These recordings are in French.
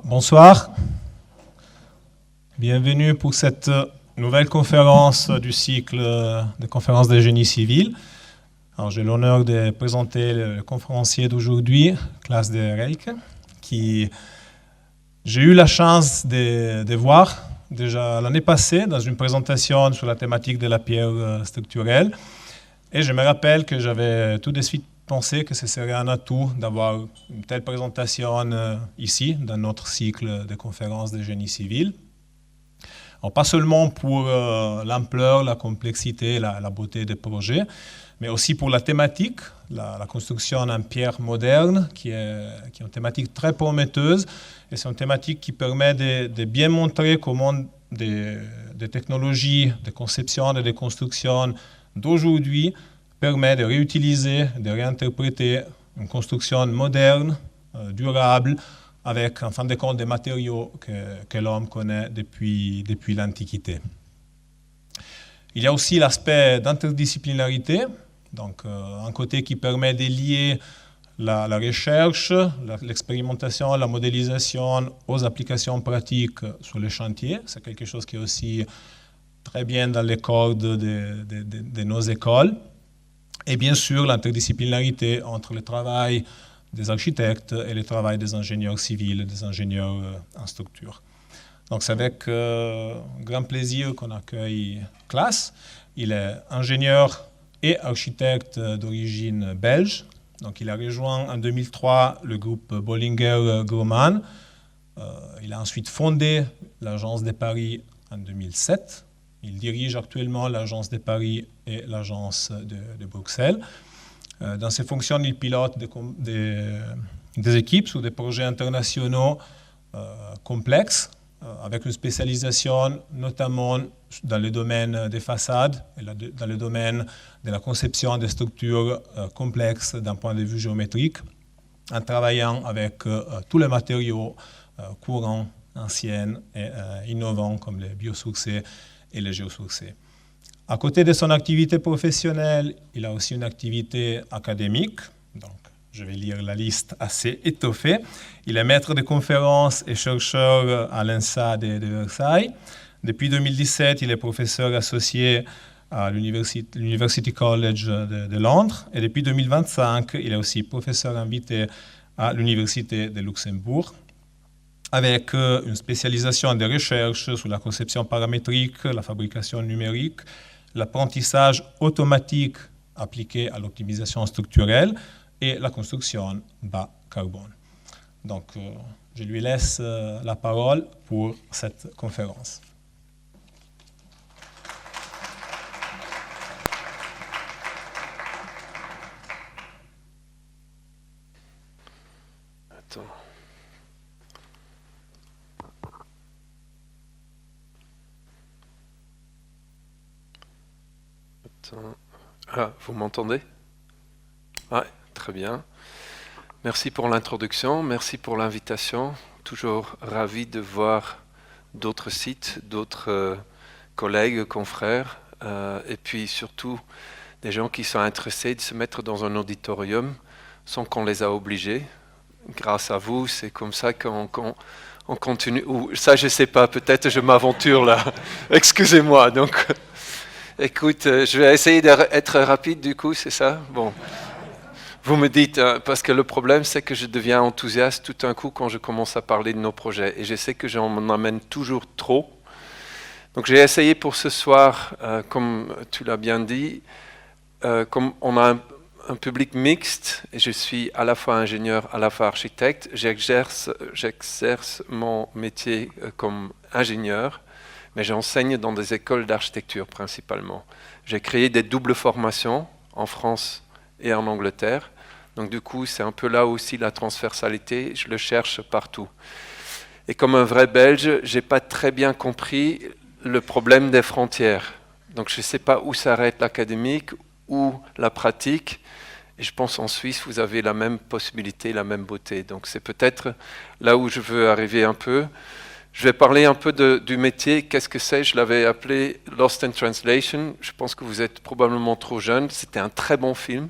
Bonsoir, bienvenue pour cette nouvelle conférence du cycle de conférences de génie civil. J'ai l'honneur de présenter le conférencier d'aujourd'hui, Klaas de Rijk, qui j'ai eu la chance de voir déjà l'année passée dans une présentation sur la thématique de la pierre structurelle. Et je me rappelle que j'avais tout de suite pensé que ce serait un atout d'avoir une telle présentation ici, dans notre cycle de conférences de génie civil. Alors, pas seulement pour l'ampleur, la complexité, la beauté des projets, mais aussi pour la thématique, la construction en pierre moderne, qui est une thématique très prometteuse. Et c'est une thématique qui permet de bien montrer comment des technologies de conception et de construction d'aujourd'hui permet de réutiliser, de réinterpréter une construction moderne, durable, avec en fin de compte des matériaux que l'homme connaît depuis l'Antiquité. Il y a aussi l'aspect d'interdisciplinarité, donc un côté qui permet de lier la recherche, l'expérimentation, la modélisation aux applications pratiques sur les chantiers. C'est quelque chose qui est aussi très bien dans les cordes de nos écoles. Et bien sûr, l'interdisciplinarité entre le travail des architectes et le travail des ingénieurs civils et des ingénieurs en structure. Donc c'est avec grand plaisir qu'on accueille Klaas. Il est ingénieur et architecte d'origine belge. Donc il a rejoint en 2003 le groupe Bollinger Grohmann. Il a ensuite fondé l'Agence de Paris en 2007. Il dirige actuellement l'Agence de Paris et l'Agence de Bruxelles. Dans ses fonctions, il pilote des équipes sur des projets internationaux complexes, avec une spécialisation notamment dans le domaine des façades et dans le domaine de la conception des structures complexes d'un point de vue géométrique, en travaillant avec tous les matériaux courants, anciens et innovants comme les biosourcés et les géosourcés. À côté de son activité professionnelle, il a aussi une activité académique. Donc, je vais lire la liste assez étoffée. Il est maître de conférences et chercheur à l'ENSA de Versailles. Depuis 2017, il est professeur associé à l'University College de Londres. Et depuis 2025, il est aussi professeur invité à l'Université de Luxembourg, avec une spécialisation de recherche sur la conception paramétrique, la fabrication numérique, l'apprentissage automatique appliqué à l'optimisation structurelle et la construction bas carbone. Donc, je lui laisse la parole pour cette conférence. Ah, vous m'entendez? Oui, très bien. Merci pour l'introduction, merci pour l'invitation. Toujours ravi de voir d'autres sites, d'autres collègues, confrères, et puis surtout des gens qui sont intéressés de se mettre dans un auditorium sans qu'on les a obligés. Grâce à vous, c'est comme ça qu'on continue. Ou ça, je ne sais pas, peut-être je m'aventure là. Excusez-moi, donc... Écoute, je vais essayer d'être rapide du coup, c'est ça? Bon, vous me dites, parce que le problème c'est que je deviens enthousiaste tout d'un coup quand je commence à parler de nos projets et je sais que j'en amène toujours trop. Donc j'ai essayé pour ce soir, comme tu l'as bien dit, comme on a un public mixte et je suis à la fois ingénieur, à la fois architecte, j'exerce mon métier comme ingénieur. Mais j'enseigne dans des écoles d'architecture principalement. J'ai créé des doubles formations en France et en Angleterre. Donc du coup, c'est un peu là aussi la transversalité, je le cherche partout. Et comme un vrai Belge, je n'ai pas très bien compris le problème des frontières. Donc je ne sais pas où s'arrête l'académique, où la pratique. Et je pense en Suisse, vous avez la même possibilité, la même beauté. Donc c'est peut-être là où je veux arriver un peu. Je vais parler un peu du métier. Qu'est-ce que c'est? Je l'avais appelé Lost in Translation. Je pense que vous êtes probablement trop jeune. C'était un très bon film.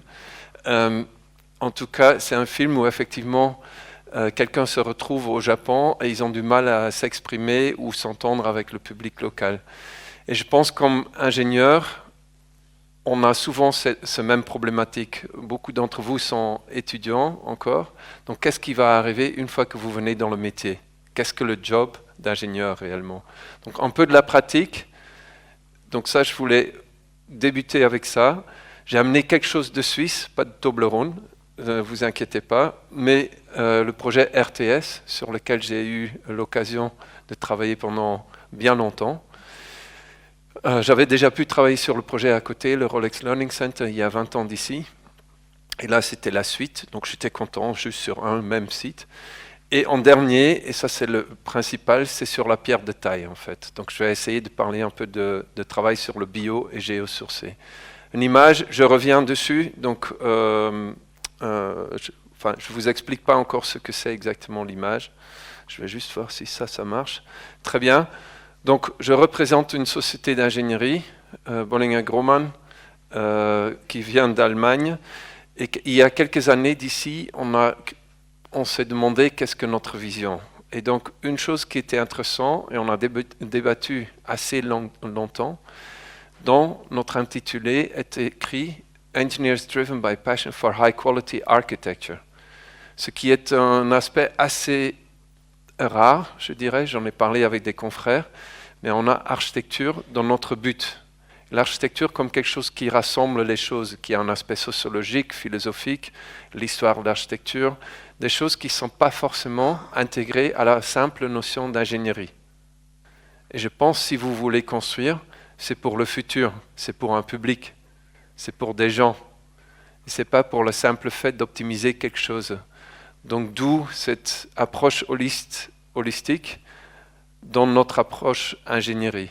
En tout cas, c'est un film où effectivement quelqu'un se retrouve au Japon et ils ont du mal à s'exprimer ou s'entendre avec le public local. Et je pense comme ingénieur, on a souvent ce même problématique. Beaucoup d'entre vous sont étudiants encore. Donc qu'est-ce qui va arriver une fois que vous venez dans le métier? Qu'est-ce que le job d'ingénieur réellement? Donc un peu de la pratique. Donc ça, je voulais débuter avec ça. J'ai amené quelque chose de suisse, pas de Toblerone, ne vous inquiétez pas, mais le projet RTS, sur lequel j'ai eu l'occasion de travailler pendant bien longtemps. J'avais déjà pu travailler sur le projet à côté, le Rolex Learning Center, il y a 20 ans d'ici. Et là, c'était la suite, donc j'étais content, juste sur un même site. Et en dernier, et ça c'est le principal, c'est sur la pierre de taille en fait. Donc je vais essayer de parler un peu de travail sur le bio et géosourcé. Une image, je reviens dessus, donc je ne vous explique pas encore ce que c'est exactement l'image. Je vais juste voir si ça marche. Très bien. Donc je représente une société d'ingénierie, Bollinger Grohmann, qui vient d'Allemagne. Et il y a quelques années d'ici, on s'est demandé qu'est-ce que notre vision. Et donc une chose qui était intéressante, et on a débattu assez longtemps, dans notre intitulé est écrit « Engineers driven by passion for high quality architecture », ce qui est un aspect assez rare, je dirais, j'en ai parlé avec des confrères, mais on a architecture dans notre but. L'architecture comme quelque chose qui rassemble les choses, qui a un aspect sociologique, philosophique, l'histoire de l'architecture, des choses qui ne sont pas forcément intégrées à la simple notion d'ingénierie. Et je pense que si vous voulez construire, c'est pour le futur, c'est pour un public, c'est pour des gens. Ce n'est pas pour le simple fait d'optimiser quelque chose. Donc d'où cette approche holistique dans notre approche ingénierie.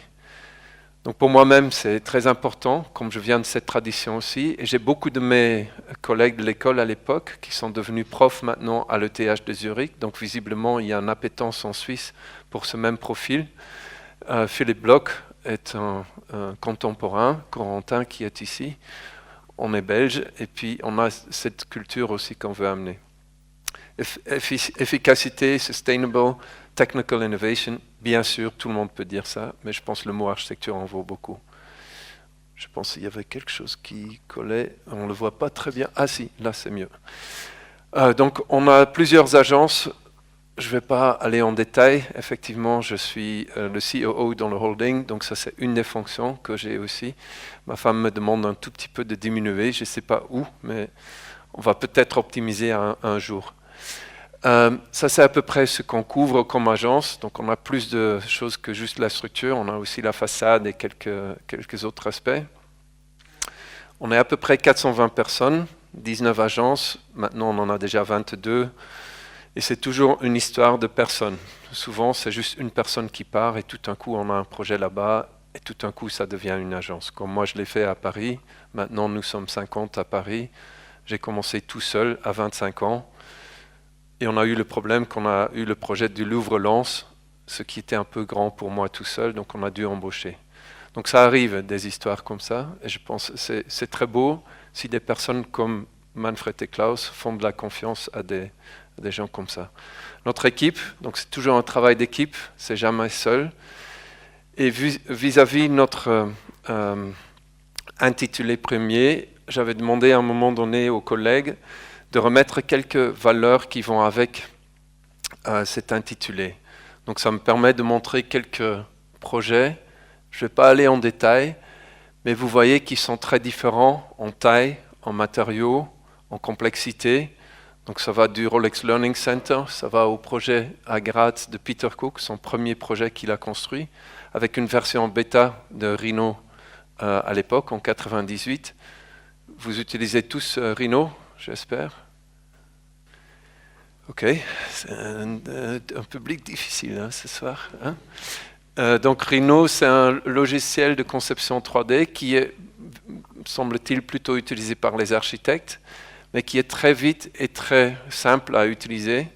Donc pour moi-même, c'est très important, comme je viens de cette tradition aussi, et j'ai beaucoup de mes collègues de l'école à l'époque qui sont devenus profs maintenant à l'ETH de Zurich, donc visiblement il y a une appétence en Suisse pour ce même profil. Philippe Bloch est un contemporain, Corentin qui est ici, on est belge, et puis on a cette culture aussi qu'on veut amener. Efficacité, sustainable, technical innovation, bien sûr, tout le monde peut dire ça, mais je pense que le mot architecture en vaut beaucoup. Je pense qu'il y avait quelque chose qui collait, on ne le voit pas très bien. Ah si, là c'est mieux. Donc on a plusieurs agences, je ne vais pas aller en détail. Effectivement, je suis le COO dans le holding, donc ça c'est une des fonctions que j'ai aussi. Ma femme me demande un tout petit peu de diminuer, je ne sais pas où, mais on va peut-être optimiser un jour. Ça c'est à peu près ce qu'on couvre comme agence, donc on a plus de choses que juste la structure, on a aussi la façade et quelques autres aspects. On est à peu près 420 personnes, 19 agences, maintenant on en a déjà 22, et c'est toujours une histoire de personnes. Souvent c'est juste une personne qui part et tout d'un coup on a un projet là-bas, et tout d'un coup ça devient une agence. Comme moi je l'ai fait à Paris, maintenant nous sommes 50 à Paris, j'ai commencé tout seul à 25 ans, et on a eu le problème qu'on a eu le projet du Louvre-Lens, ce qui était un peu grand pour moi tout seul, donc on a dû embaucher. Donc ça arrive, des histoires comme ça, et je pense que c'est très beau si des personnes comme Manfred et Klaus font de la confiance à des gens comme ça. Notre équipe, donc c'est toujours un travail d'équipe, c'est jamais seul. Et vis-à-vis notre intitulé premier, j'avais demandé à un moment donné aux collègues de remettre quelques valeurs qui vont avec cet intitulé. Donc ça me permet de montrer quelques projets. Je ne vais pas aller en détail, mais vous voyez qu'ils sont très différents en taille, en matériaux, en complexité. Donc ça va du Rolex Learning Center, ça va au projet à Graz de Peter Cook, son premier projet qu'il a construit, avec une version bêta de Rhino à l'époque, en 98. Vous utilisez tous Rhino, j'espère. Ok, c'est un public difficile hein, ce soir. Hein. Donc Rhino, c'est un logiciel de conception 3D qui est, semble-t-il, plutôt utilisé par les architectes, mais qui est très vite et très simple à utiliser,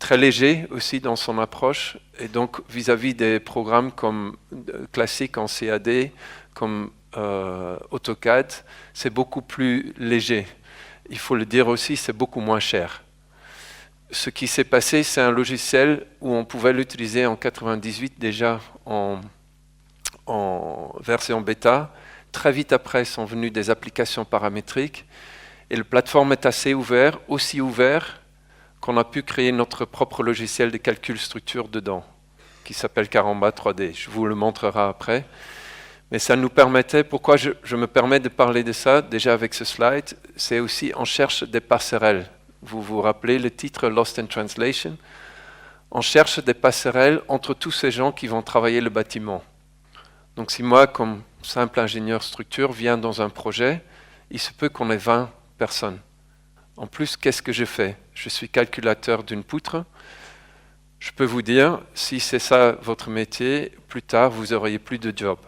très léger aussi dans son approche, et donc vis-à-vis des programmes comme classiques en CAD, comme AutoCAD, c'est beaucoup plus léger. Il faut le dire aussi, c'est beaucoup moins cher. ce qui s'est passé, c'est un logiciel où on pouvait l'utiliser en 98 déjà en version bêta. Très vite après sont venues des applications paramétriques et la plateforme est assez ouverte, aussi ouverte qu'on a pu créer notre propre logiciel de calcul structure dedans, qui s'appelle Caramba 3D. Je vous le montrerai après. Mais ça nous permettait, pourquoi je me permets de parler de ça, déjà avec ce slide, c'est aussi on cherche des passerelles. Vous vous rappelez le titre Lost in Translation? On cherche des passerelles entre tous ces gens qui vont travailler le bâtiment. Donc si moi, comme simple ingénieur structure, viens dans un projet, il se peut qu'on ait 20 personnes. En plus, qu'est-ce que je fais? Je suis calculateur d'une poutre. Je peux vous dire, si c'est ça votre métier, plus tard, vous auriez plus de job.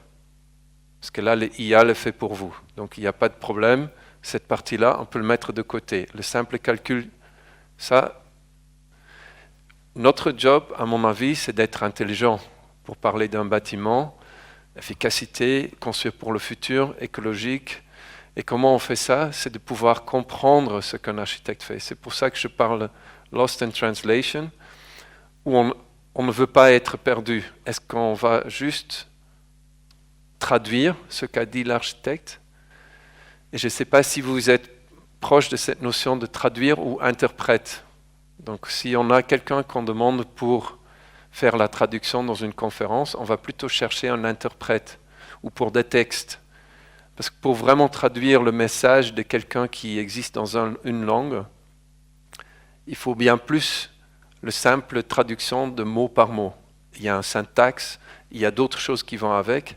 Parce que là, l'IA le fait pour vous. Donc, il n'y a pas de problème. Cette partie-là, on peut le mettre de côté. Le simple calcul, ça, notre job, à mon avis, c'est d'être intelligent pour parler d'un bâtiment, efficacité, construire pour le futur, écologique. Et comment on fait ça? C'est de pouvoir comprendre ce qu'un architecte fait. C'est pour ça que je parle Lost in Translation, où on ne veut pas être perdu. Est-ce qu'on va juste traduire ce qu'a dit l'architecte? Et je ne sais pas si vous êtes proche de cette notion de traduire ou interprète. Donc si on a quelqu'un qu'on demande pour faire la traduction dans une conférence, on va plutôt chercher un interprète ou pour des textes. Parce que pour vraiment traduire le message de quelqu'un qui existe dans une langue, il faut bien plus le simple traduction de mot par mot. Il y a un syntaxe, il y a d'autres choses qui vont avec,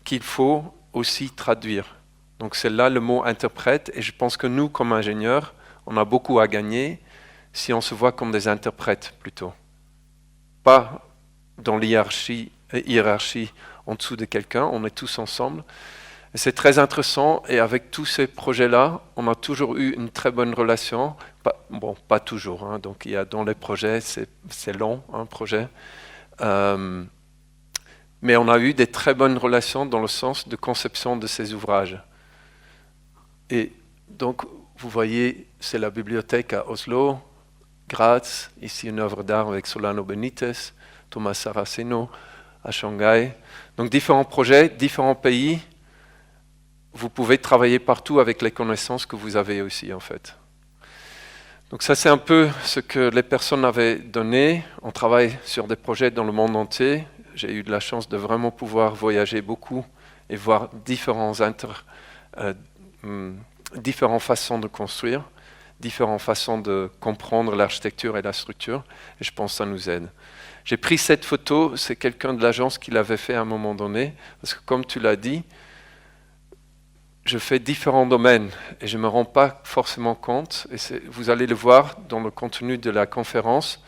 qu'il faut aussi traduire. Donc c'est là le mot interprète, et je pense que nous, comme ingénieurs, on a beaucoup à gagner si on se voit comme des interprètes plutôt. Pas dans l'hiérarchie en dessous de quelqu'un, on est tous ensemble. Et c'est très intéressant, et avec tous ces projets-là, on a toujours eu une très bonne relation. Pas toujours, hein, donc il y a dans les projets, c'est long, un projet. Mais on a eu des très bonnes relations dans le sens de conception de ces ouvrages. Et donc, vous voyez, c'est la bibliothèque à Oslo, Graz, ici une œuvre d'art avec Solano Benitez, Thomas Saraceno à Shanghai. Donc différents projets, différents pays. Vous pouvez travailler partout avec les connaissances que vous avez aussi en fait. Donc ça c'est un peu ce que les personnes avaient donné. On travaille sur des projets dans le monde entier. J'ai eu de la chance de vraiment pouvoir voyager beaucoup et voir différentes façons de construire, différentes façons de comprendre l'architecture et la structure, et je pense que ça nous aide. J'ai pris cette photo, c'est quelqu'un de l'agence qui l'avait fait à un moment donné, parce que comme tu l'as dit, je fais différents domaines et je ne me rends pas forcément compte, et vous allez le voir dans le contenu de la conférence,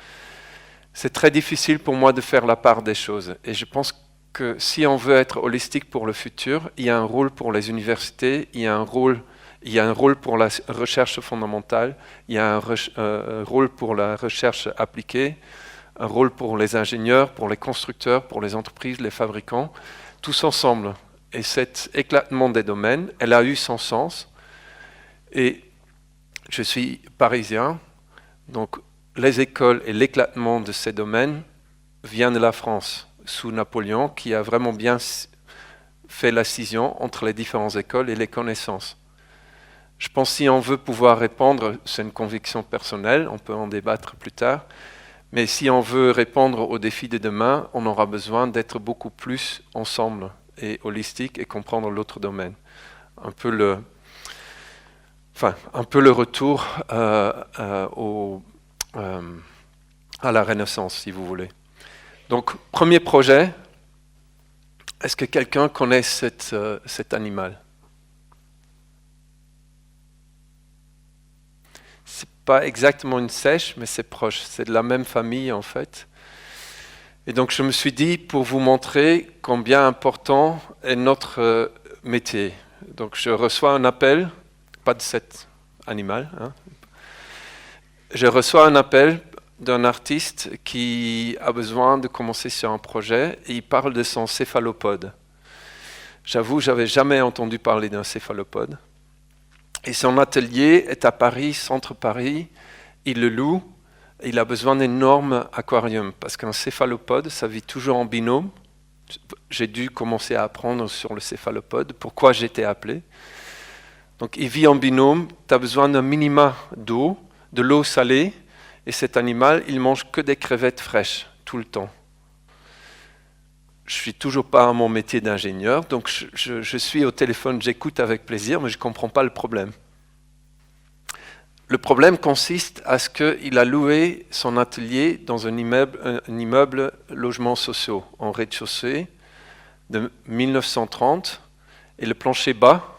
c'est très difficile pour moi de faire la part des choses. Et je pense que si on veut être holistique pour le futur, il y a un rôle pour les universités, il y a un rôle pour la recherche fondamentale, il y a un rôle pour la recherche appliquée, un rôle pour les ingénieurs, pour les constructeurs, pour les entreprises, les fabricants, tous ensemble. Et cet éclatement des domaines, elle a eu son sens. Et je suis parisien, donc les écoles et l'éclatement de ces domaines vient de la France, sous Napoléon, qui a vraiment bien fait la scission entre les différentes écoles et les connaissances. Je pense que si on veut pouvoir répondre, c'est une conviction personnelle, on peut en débattre plus tard, mais si on veut répondre aux défis de demain, on aura besoin d'être beaucoup plus ensemble et holistique et comprendre l'autre domaine. Un peu le retour à la Renaissance, si vous voulez. Donc, premier projet, est-ce que quelqu'un connaît cet animal? C'est pas exactement une seiche, mais c'est proche. C'est de la même famille, en fait. Et donc, je me suis dit, pour vous montrer combien important est notre métier. Donc, je reçois un appel, pas de cet animal, hein. Je reçois un appel d'un artiste qui a besoin de commencer sur un projet et il parle de son céphalopode. J'avoue, je n'avais jamais entendu parler d'un céphalopode. Et son atelier est à Paris, centre Paris, il le loue il a besoin d'énormes aquariums, parce qu'un céphalopode, ça vit toujours en binôme. J'ai dû commencer à apprendre sur le céphalopode, pourquoi j'étais appelé. Donc il vit en binôme, tu as besoin d'un minima d'eau, de l'eau salée, et cet animal, il mange que des crevettes fraîches, tout le temps. Je suis toujours pas à mon métier d'ingénieur, donc je suis au téléphone, j'écoute avec plaisir, mais je ne comprends pas le problème. Le problème consiste à ce qu'il a loué son atelier dans un immeuble logements sociaux en rez-de-chaussée de 1930, et le plancher bas,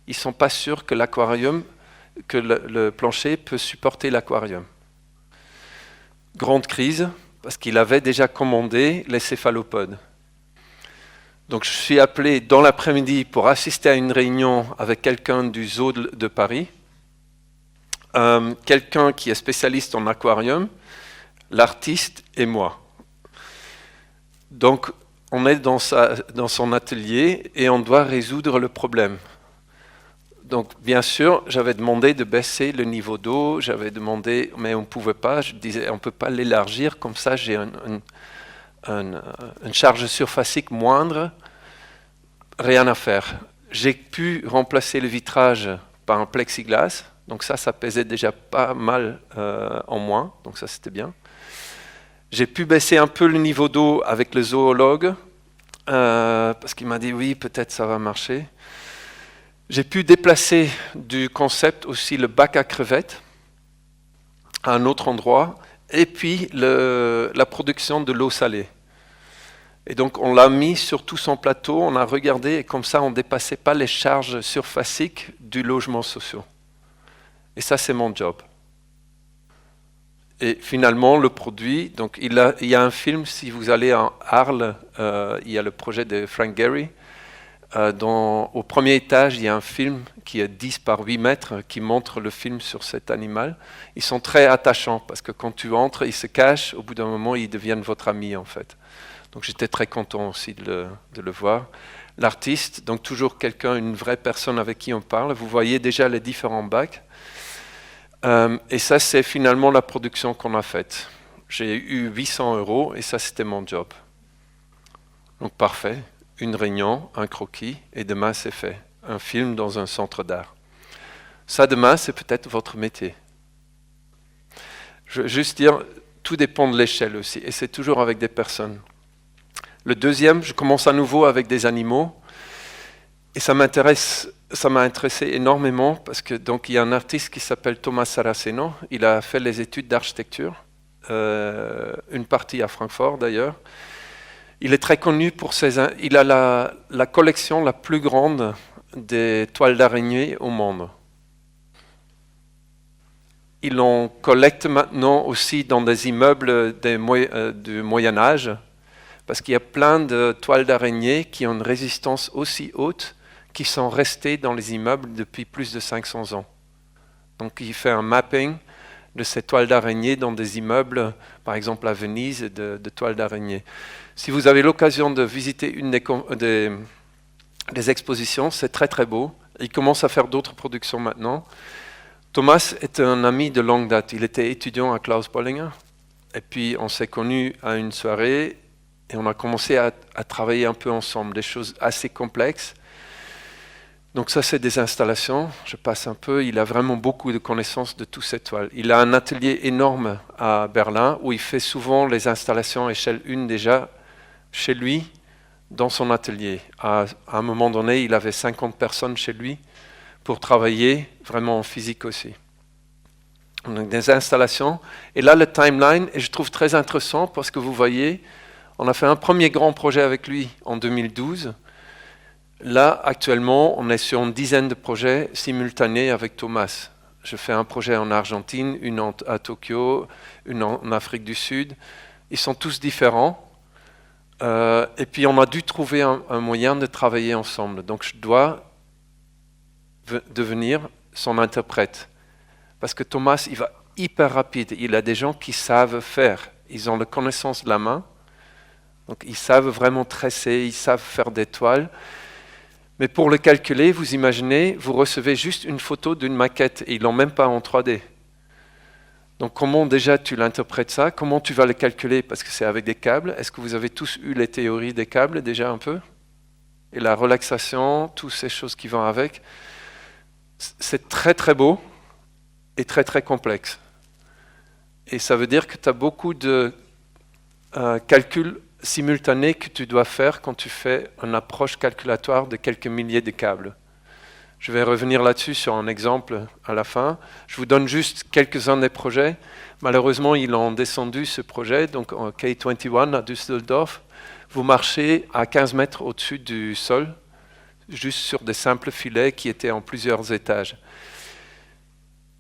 ils ne sont pas sûrs que l'aquarium, que le plancher peut supporter l'aquarium. Grande crise, parce qu'il avait déjà commandé les céphalopodes. Donc je suis appelé dans l'après-midi pour assister à une réunion avec quelqu'un du zoo de Paris, quelqu'un qui est spécialiste en aquarium, l'artiste et moi. Donc on est dans son atelier et on doit résoudre le problème. Donc bien sûr, j'avais demandé de baisser le niveau d'eau, j'avais demandé, mais on ne pouvait pas, je disais on ne peut pas l'élargir, comme ça j'ai une charge surfacique moindre, rien à faire. J'ai pu remplacer le vitrage par un plexiglas, donc ça pesait déjà pas mal en moins, donc ça c'était bien. J'ai pu baisser un peu le niveau d'eau avec le zoologue, parce qu'il m'a dit oui, peut-être ça va marcher. J'ai pu déplacer du concept aussi le bac à crevettes à un autre endroit, et puis la production de l'eau salée. Et donc on l'a mis sur tout son plateau, on a regardé, et comme ça on ne dépassait pas les charges surfaciques du logement social. Et ça c'est mon job. Et finalement le produit, donc il y a un film, si vous allez en Arles, il y a le projet de Frank Gehry. Au premier étage, il y a un film qui est 10 par 8 mètres qui montre le film sur cet animal. Ils sont très attachants parce que quand tu entres, ils se cachent. Au bout d'un moment, ils deviennent votre ami en fait. Donc j'étais très content aussi de le voir. L'artiste, donc toujours quelqu'un, une vraie personne avec qui on parle. Vous voyez déjà les différents bacs. Et ça, c'est finalement la production qu'on a faite. J'ai eu 800 € et ça, c'était mon job. Donc parfait. Une réunion, un croquis, et demain c'est fait. Un film dans un centre d'art. Ça, demain, c'est peut-être votre métier. Je veux juste dire, tout dépend de l'échelle aussi, et c'est toujours avec des personnes. Le deuxième, je commence à nouveau avec des animaux, et ça m'a intéressé énormément, parce que donc il y a un artiste qui s'appelle Thomas Saraceno, il a fait les études d'architecture, une partie à Francfort d'ailleurs. Il est très connu pour il a la collection la plus grande des toiles d'araignée au monde. Il en collecte maintenant aussi dans des immeubles du Moyen-Âge, parce qu'il y a plein de toiles d'araignée qui ont une résistance aussi haute, qui sont restées dans les immeubles depuis plus de 500 ans. Donc il fait un mapping de ces toiles d'araignée dans des immeubles, par exemple à Venise, de toiles d'araignée. Si vous avez l'occasion de visiter une des expositions, c'est très très beau. Il commence à faire d'autres productions maintenant. Thomas est un ami de longue date. Il était étudiant à Klaus Bollinger. Et puis on s'est connus à une soirée et on a commencé à travailler un peu ensemble, des choses assez complexes. Donc ça, c'est des installations. Je passe un peu. Il a vraiment beaucoup de connaissances de toutes ces toiles. Il a un atelier énorme à Berlin où il fait souvent les installations à échelle 1 déjà chez lui, dans son atelier. À un moment donné, il avait 50 personnes chez lui pour travailler vraiment en physique aussi. Donc des installations. Et là, le timeline, et je trouve très intéressant parce que vous voyez, on a fait un premier grand projet avec lui en 2012. Là, actuellement, on est sur une dizaine de projets simultanés avec Thomas. Je fais un projet en Argentine, une à Tokyo, une en Afrique du Sud. Ils sont tous différents. Et puis, on a dû trouver un moyen de travailler ensemble. Donc, je dois devenir son interprète. Parce que Thomas, il va hyper rapide. Il a des gens qui savent faire. Ils ont la connaissance de la main. Donc, ils savent vraiment tresser, ils savent faire des toiles. Mais pour le calculer, vous imaginez, vous recevez juste une photo d'une maquette et ils ne l'ont même pas en 3D. Donc comment déjà tu l'interprètes ça? Comment tu vas le calculer? Parce que c'est avec des câbles. Est-ce que vous avez tous eu les théories des câbles déjà un peu? Et la relaxation, toutes ces choses qui vont avec. C'est très très beau et très très complexe. Et ça veut dire que tu as beaucoup de calculs simultanés que tu dois faire quand tu fais une approche calculatoire de quelques milliers de câbles. Je vais revenir là-dessus sur un exemple à la fin. Je vous donne juste quelques-uns des projets. Malheureusement, ils ont descendu ce projet, donc en K21 à Düsseldorf. Vous marchez à 15 mètres au-dessus du sol, juste sur des simples filets qui étaient en plusieurs étages.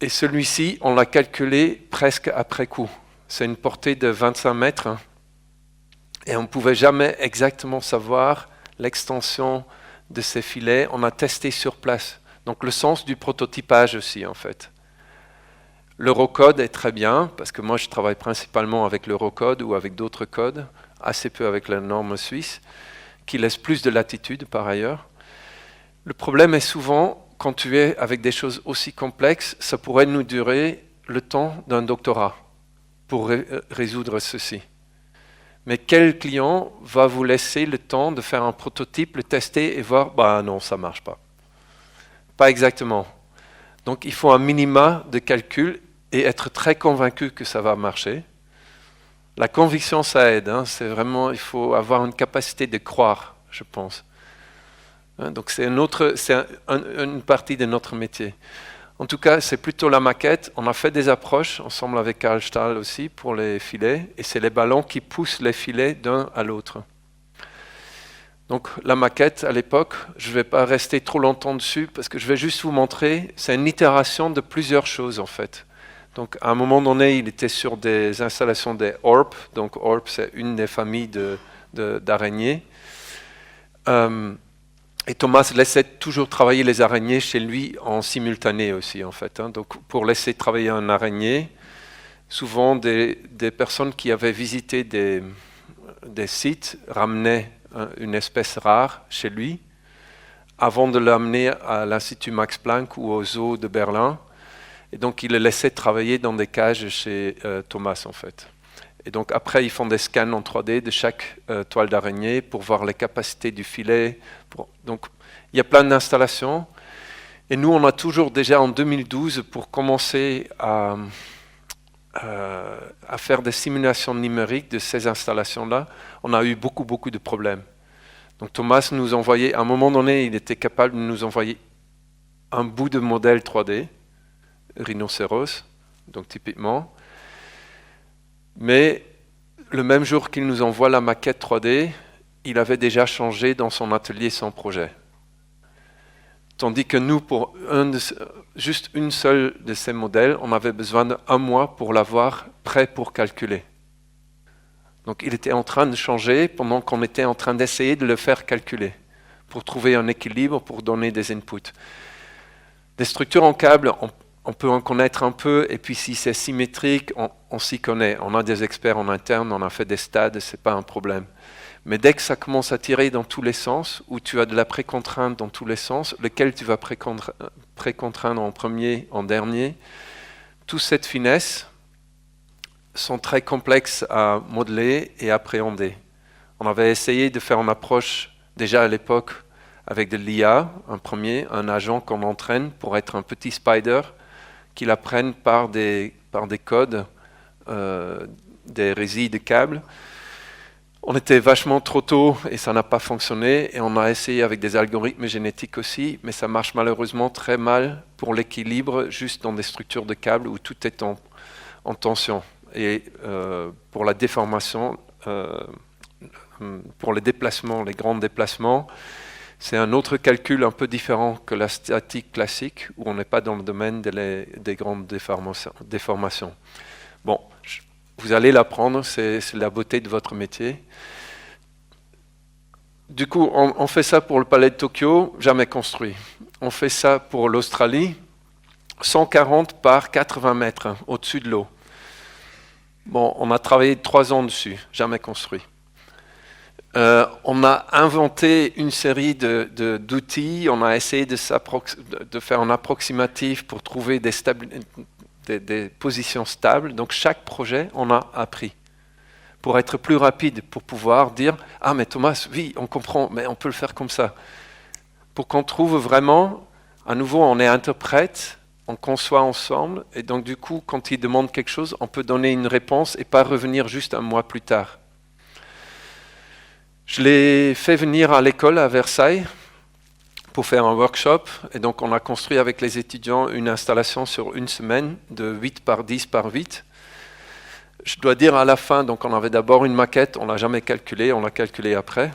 Et celui-ci, on l'a calculé presque après coup. C'est une portée de 25 mètres. Et on ne pouvait jamais exactement savoir l'extension de ces filets. On a testé sur place. Donc le sens du prototypage aussi, en fait. L'Eurocode est très bien, parce que moi je travaille principalement avec l'Eurocode ou avec d'autres codes, assez peu avec la norme suisse, qui laisse plus de latitude par ailleurs. Le problème est souvent, quand tu es avec des choses aussi complexes, ça pourrait nous durer le temps d'un doctorat pour résoudre ceci. Mais quel client va vous laisser le temps de faire un prototype, le tester et voir, bah non, ça ne marche pas. Pas exactement. Donc il faut un minima de calcul et être très convaincu que ça va marcher. La conviction, ça aide. C'est vraiment, il faut avoir une capacité de croire, je pense. Donc c'est une partie de notre métier. En tout cas, c'est plutôt la maquette. On a fait des approches ensemble avec Karl Stahl aussi pour les filets. Et c'est les ballons qui poussent les filets d'un à l'autre. Donc la maquette, à l'époque, je ne vais pas rester trop longtemps dessus parce que je vais juste vous montrer, c'est une itération de plusieurs choses en fait. Donc à un moment donné, il était sur des installations des ORP. Donc ORP, c'est une des familles d'araignées. Et Thomas laissait toujours travailler les araignées chez lui en simultané aussi, en fait. Donc, pour laisser travailler un araignée, souvent des personnes qui avaient visité des sites ramenaient une espèce rare chez lui avant de l'amener à l'Institut Max Planck ou au zoo de Berlin. Et donc, il le laissait travailler dans des cages chez Thomas, en fait. Et donc après, ils font des scans en 3D de chaque toile d'araignée pour voir les capacités du filet. Donc il y a plein d'installations. Et nous, on a toujours déjà en 2012, pour commencer à faire des simulations numériques de ces installations-là, on a eu beaucoup de problèmes. Donc Thomas nous envoyait, à un moment donné, il était capable de nous envoyer un bout de modèle 3D, rhinocéros, donc typiquement. Mais le même jour qu'il nous envoie la maquette 3D, il avait déjà changé dans son atelier son projet. Tandis que nous, pour juste une seule de ces modèles, on avait besoin d'1 mois pour l'avoir prêt pour calculer. Donc il était en train de changer pendant qu'on était en train d'essayer de le faire calculer, pour trouver un équilibre, pour donner des inputs. Des structures en câble, on peut en connaître un peu, et puis si c'est symétrique, on s'y connaît. On a des experts en interne, on a fait des stades, ce n'est pas un problème. Mais dès que ça commence à tirer dans tous les sens, où tu as de la précontrainte dans tous les sens, lequel tu vas précontraindre en premier, en dernier, toute cette finesse sont très complexes à modeler et appréhender. On avait essayé de faire une approche, déjà à l'époque, avec de l'IA, un agent qu'on entraîne pour être un petit spider, qui l'apprennent par des codes, des résis de câbles. On était vachement trop tôt et ça n'a pas fonctionné. Et on a essayé avec des algorithmes génétiques aussi, mais ça marche malheureusement très mal pour l'équilibre, juste dans des structures de câbles où tout est en tension. Et pour la déformation, pour les déplacements, les grands déplacements, c'est un autre calcul un peu différent que la statique classique, où on n'est pas dans le domaine des grandes déformations. Bon, vous allez l'apprendre, c'est la beauté de votre métier. Du coup, on fait ça pour le palais de Tokyo, jamais construit. On fait ça pour l'Australie, 140 par 80 mètres au-dessus de l'eau. Bon, on a travaillé 3 ans dessus, jamais construit. On a inventé une série d'outils, on a essayé de faire un approximatif pour trouver des positions stables. Donc chaque projet, on a appris. Pour être plus rapide, pour pouvoir dire « Ah, mais Thomas, oui, on comprend, mais on peut le faire comme ça. » Pour qu'on trouve vraiment, à nouveau, on est interprète, on conçoit ensemble, et donc du coup, quand il demande quelque chose, on peut donner une réponse et pas revenir juste un mois plus tard. Je l'ai fait venir à l'école à Versailles pour faire un workshop, et donc on a construit avec les étudiants une installation sur une semaine de 8 par 10 par 8. Je dois dire à la fin, donc on avait d'abord une maquette, on ne l'a jamais calculée, on l'a calculée après.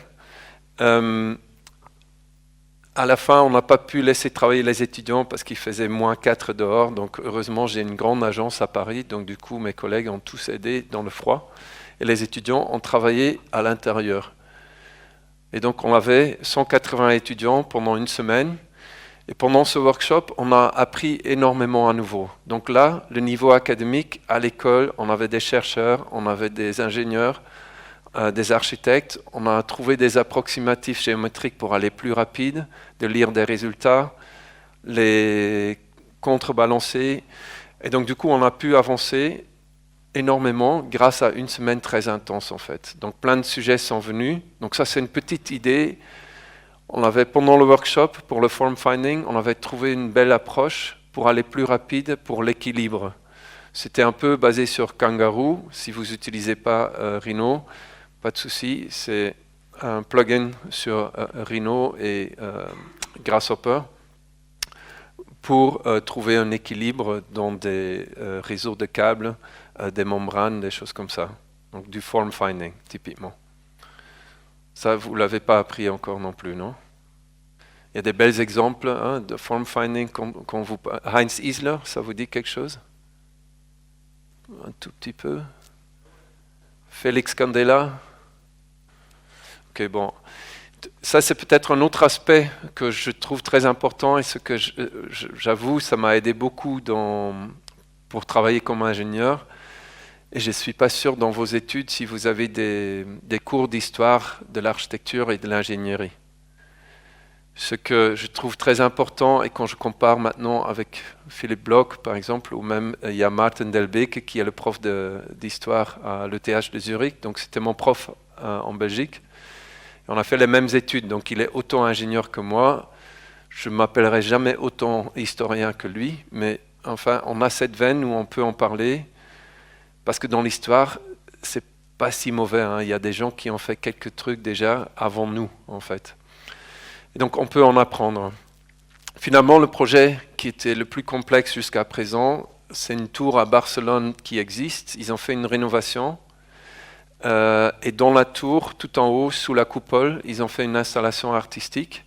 À la fin, on n'a pas pu laisser travailler les étudiants parce qu'il faisait -4 dehors. Donc heureusement, j'ai une grande agence à Paris. Donc du coup, mes collègues ont tous aidé dans le froid. Et les étudiants ont travaillé à l'intérieur. Et donc on avait 180 étudiants pendant une semaine. Et pendant ce workshop, on a appris énormément à nouveau. Donc là, le niveau académique, à l'école, on avait des chercheurs, on avait des ingénieurs, des architectes. On a trouvé des approximatifs géométriques pour aller plus rapide, de lire des résultats, les contrebalancer. Et donc du coup, on a pu avancer énormément grâce à une semaine très intense en fait. Donc plein de sujets sont venus. Donc ça, c'est une petite idée. On avait, pendant le workshop, pour le form finding, on avait trouvé une belle approche pour aller plus rapide pour l'équilibre. C'était un peu basé sur Kangaroo. Si vous n'utilisez pas Rhino, pas de souci. C'est un plugin sur Rhino et Grasshopper pour trouver un équilibre dans des réseaux de câbles, des membranes, des choses comme ça. Donc du form finding, typiquement. Ça, vous ne l'avez pas appris encore non plus, non? Il y a des bels exemples de form finding. Heinz Isler, ça vous dit quelque chose? Un tout petit peu. Félix Candela. Ok, bon. Ça, c'est peut-être un autre aspect que je trouve très important et ce que j'avoue, ça m'a aidé beaucoup pour travailler comme ingénieur. Et je ne suis pas sûr dans vos études si vous avez des cours d'histoire de l'architecture et de l'ingénierie. Ce que je trouve très important, et quand je compare maintenant avec Philippe Bloch, par exemple, ou même il y a Maarten Delbeke, qui est le prof d'histoire à l'ETH de Zurich, donc c'était mon prof en Belgique. Et on a fait les mêmes études, donc il est autant ingénieur que moi. Je ne m'appellerai jamais autant historien que lui, mais enfin, on a cette veine où on peut en parler. Parce que dans l'histoire, c'est pas si mauvais. Il y a des gens qui ont fait quelques trucs déjà avant nous, en fait. Et donc, on peut en apprendre. Finalement, le projet qui était le plus complexe jusqu'à présent, c'est une tour à Barcelone qui existe. Ils ont fait une rénovation. Et dans la tour, tout en haut, sous la coupole, ils ont fait une installation artistique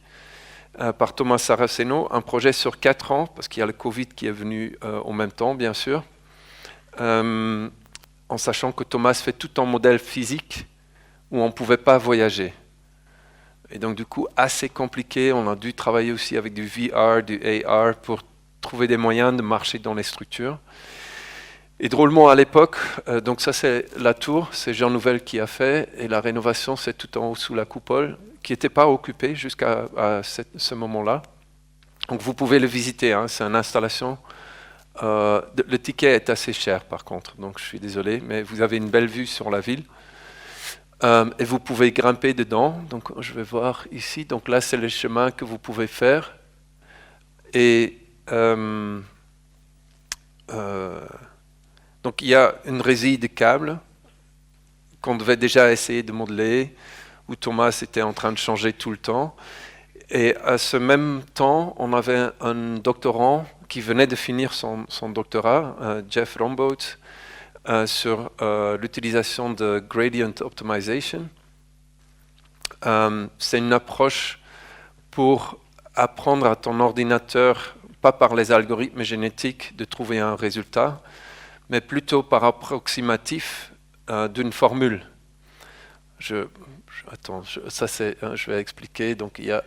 par Thomas Saraceno. Un projet sur 4 ans, parce qu'il y a le Covid qui est venu en même temps, bien sûr. En sachant que Thomas fait tout en modèle physique où on ne pouvait pas voyager. Et donc du coup, assez compliqué, on a dû travailler aussi avec du VR, du AR pour trouver des moyens de marcher dans les structures. Et drôlement à l'époque, donc ça c'est la tour, c'est Jean Nouvel qui a fait, et la rénovation c'est tout en haut sous la coupole, qui n'était pas occupée jusqu'à ce moment-là. Donc vous pouvez le visiter, c'est une installation. Le ticket est assez cher par contre, donc je suis désolé, mais vous avez une belle vue sur la ville et vous pouvez grimper dedans. Donc je vais voir ici, donc là c'est le chemin que vous pouvez faire et donc il y a une résie de câbles qu'on devait déjà essayer de modeler, où Thomas était en train de changer tout le temps. Et à ce même temps, on avait un doctorant qui venait de finir son doctorat, Jeff Rombout, sur l'utilisation de gradient optimization. C'est une approche pour apprendre à ton ordinateur, pas par les algorithmes génétiques, de trouver un résultat, mais plutôt par approximatif d'une formule. Je vais expliquer. Donc, il y a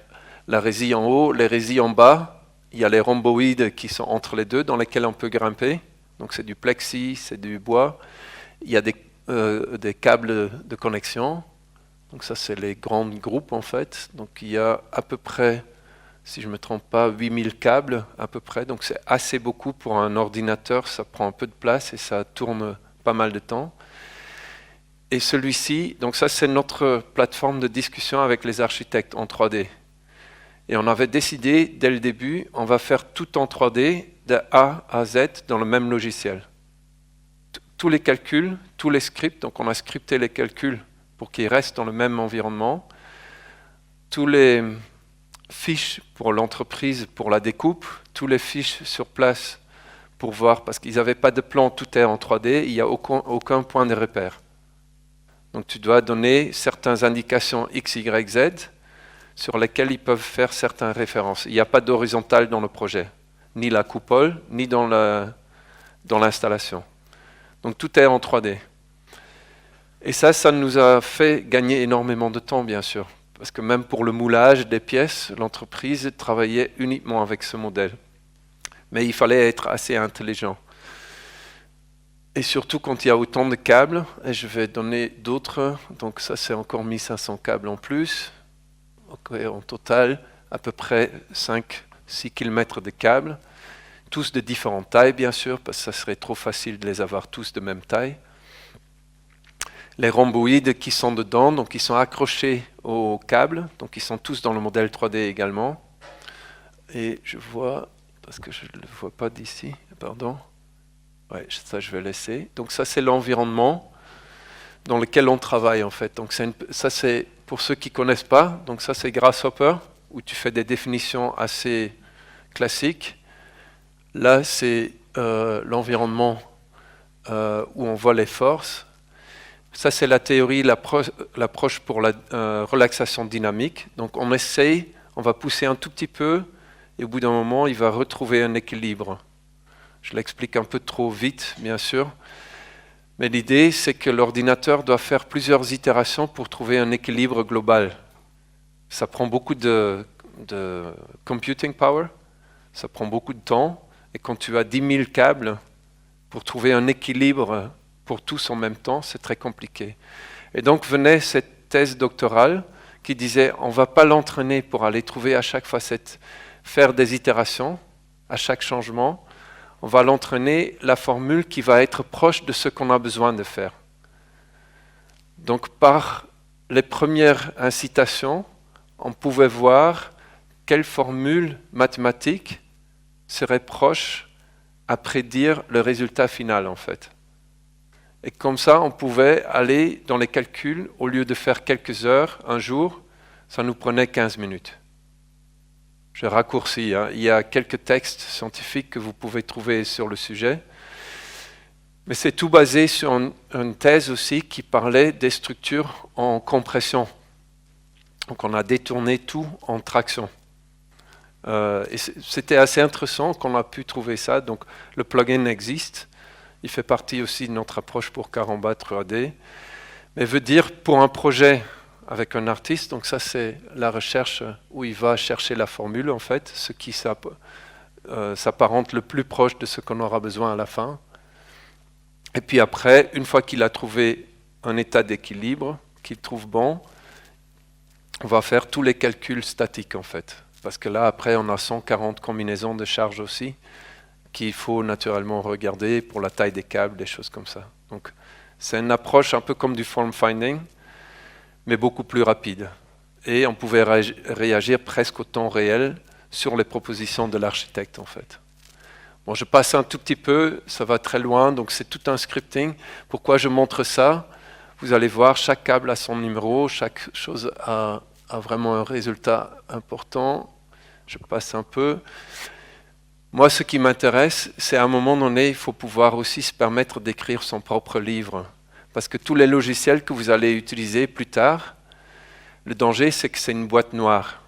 la résie en haut, les résies en bas. Il y a les rhomboïdes qui sont entre les deux, dans lesquels on peut grimper. Donc, c'est du plexi, c'est du bois. Il y a des câbles de connexion. Donc, ça, c'est les grands groupes, en fait. Donc, il y a à peu près si je ne me trompe pas, 8000 câbles à peu près. Donc c'est assez beaucoup pour un ordinateur, ça prend un peu de place et ça tourne pas mal de temps. Et celui-ci, donc ça c'est notre plateforme de discussion avec les architectes en 3D. Et on avait décidé dès le début, on va faire tout en 3D de A à Z dans le même logiciel. Tous les calculs, tous les scripts, donc on a scripté les calculs pour qu'ils restent dans le même environnement. Tous les fiches pour l'entreprise, pour la découpe, tous les fiches sur place pour voir, parce qu'ils n'avaient pas de plan, tout est en 3D, il n'y a aucun point de repère. Donc tu dois donner certaines indications X, Y, Z sur lesquelles ils peuvent faire certaines références. Il n'y a pas d'horizontale dans le projet, ni la coupole, ni dans l'installation. Donc tout est en 3D. Et ça nous a fait gagner énormément de temps, bien sûr. Parce que même pour le moulage des pièces, l'entreprise travaillait uniquement avec ce modèle. Mais il fallait être assez intelligent. Et surtout quand il y a autant de câbles, et je vais donner d'autres, donc ça c'est encore 1500 câbles en plus. Okay, en total, à peu près 5-6 km de câbles. Tous de différentes tailles, bien sûr, parce que ça serait trop facile de les avoir tous de même taille. Les rhomboïdes qui sont dedans, donc ils sont accrochés au câble, donc ils sont tous dans le modèle 3D également. Et je vois, parce que je ne le vois pas d'ici, pardon. Ouais, ça je vais laisser. Donc ça c'est l'environnement dans lequel on travaille en fait. Donc ça c'est, pour ceux qui ne connaissent pas, donc ça c'est Grasshopper, où tu fais des définitions assez classiques. Là c'est l'environnement où on voit les forces. Ça, c'est la théorie, l'approche pour la relaxation dynamique. Donc, on essaye, on va pousser un tout petit peu, et au bout d'un moment, il va retrouver un équilibre. Je l'explique un peu trop vite, bien sûr. Mais l'idée, c'est que l'ordinateur doit faire plusieurs itérations pour trouver un équilibre global. Ça prend beaucoup de computing power, ça prend beaucoup de temps, et quand tu as 10 000 câbles, pour trouver un équilibre pour tous en même temps, c'est très compliqué. Et donc venait cette thèse doctorale qui disait on ne va pas l'entraîner pour aller trouver à chaque facette, faire des itérations à chaque changement, on va l'entraîner la formule qui va être proche de ce qu'on a besoin de faire. Donc par les premières incitations, on pouvait voir quelle formule mathématique serait proche à prédire le résultat final en fait. Et comme ça, on pouvait aller dans les calculs, au lieu de faire quelques heures, un jour, ça nous prenait 15 minutes. Je raccourcis, hein. Il y a quelques textes scientifiques que vous pouvez trouver sur le sujet. Mais c'est tout basé sur une thèse aussi qui parlait des structures en compression. Donc on a détourné tout en traction. Et c'était assez intéressant qu'on a pu trouver ça. Donc le plugin existe. Il fait partie aussi de notre approche pour Caramba 3D. Mais veut dire pour un projet avec un artiste, donc ça c'est la recherche où il va chercher la formule en fait, ce qui s'apparente le plus proche de ce qu'on aura besoin à la fin. Et puis après, une fois qu'il a trouvé un état d'équilibre, qu'il trouve bon, on va faire tous les calculs statiques en fait. Parce que là après on a 140 combinaisons de charges aussi, qu'il faut naturellement regarder pour la taille des câbles, des choses comme ça. Donc, c'est une approche un peu comme du form finding, mais beaucoup plus rapide. Et on pouvait réagir presque au temps réel sur les propositions de l'architecte, en fait. Bon, je passe un tout petit peu, ça va très loin, donc c'est tout un scripting. Pourquoi je montre ça? Vous allez voir, chaque câble a son numéro, chaque chose a vraiment un résultat important. Je passe un peu. Moi, ce qui m'intéresse, c'est à un moment donné, il faut pouvoir aussi se permettre d'écrire son propre livre. Parce que tous les logiciels que vous allez utiliser plus tard, le danger, c'est que c'est une boîte noire.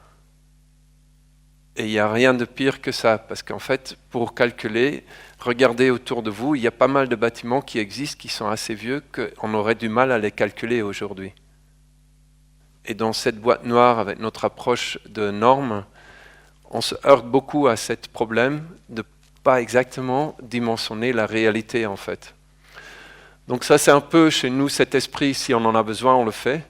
Et il n'y a rien de pire que ça. Parce qu'en fait, pour calculer, regardez autour de vous, il y a pas mal de bâtiments qui existent, qui sont assez vieux, qu'on aurait du mal à les calculer aujourd'hui. Et dans cette boîte noire, avec notre approche de normes, on se heurte beaucoup à ce problème de ne pas exactement dimensionner la réalité en fait. Donc ça c'est un peu chez nous cet esprit, si on en a besoin on le fait.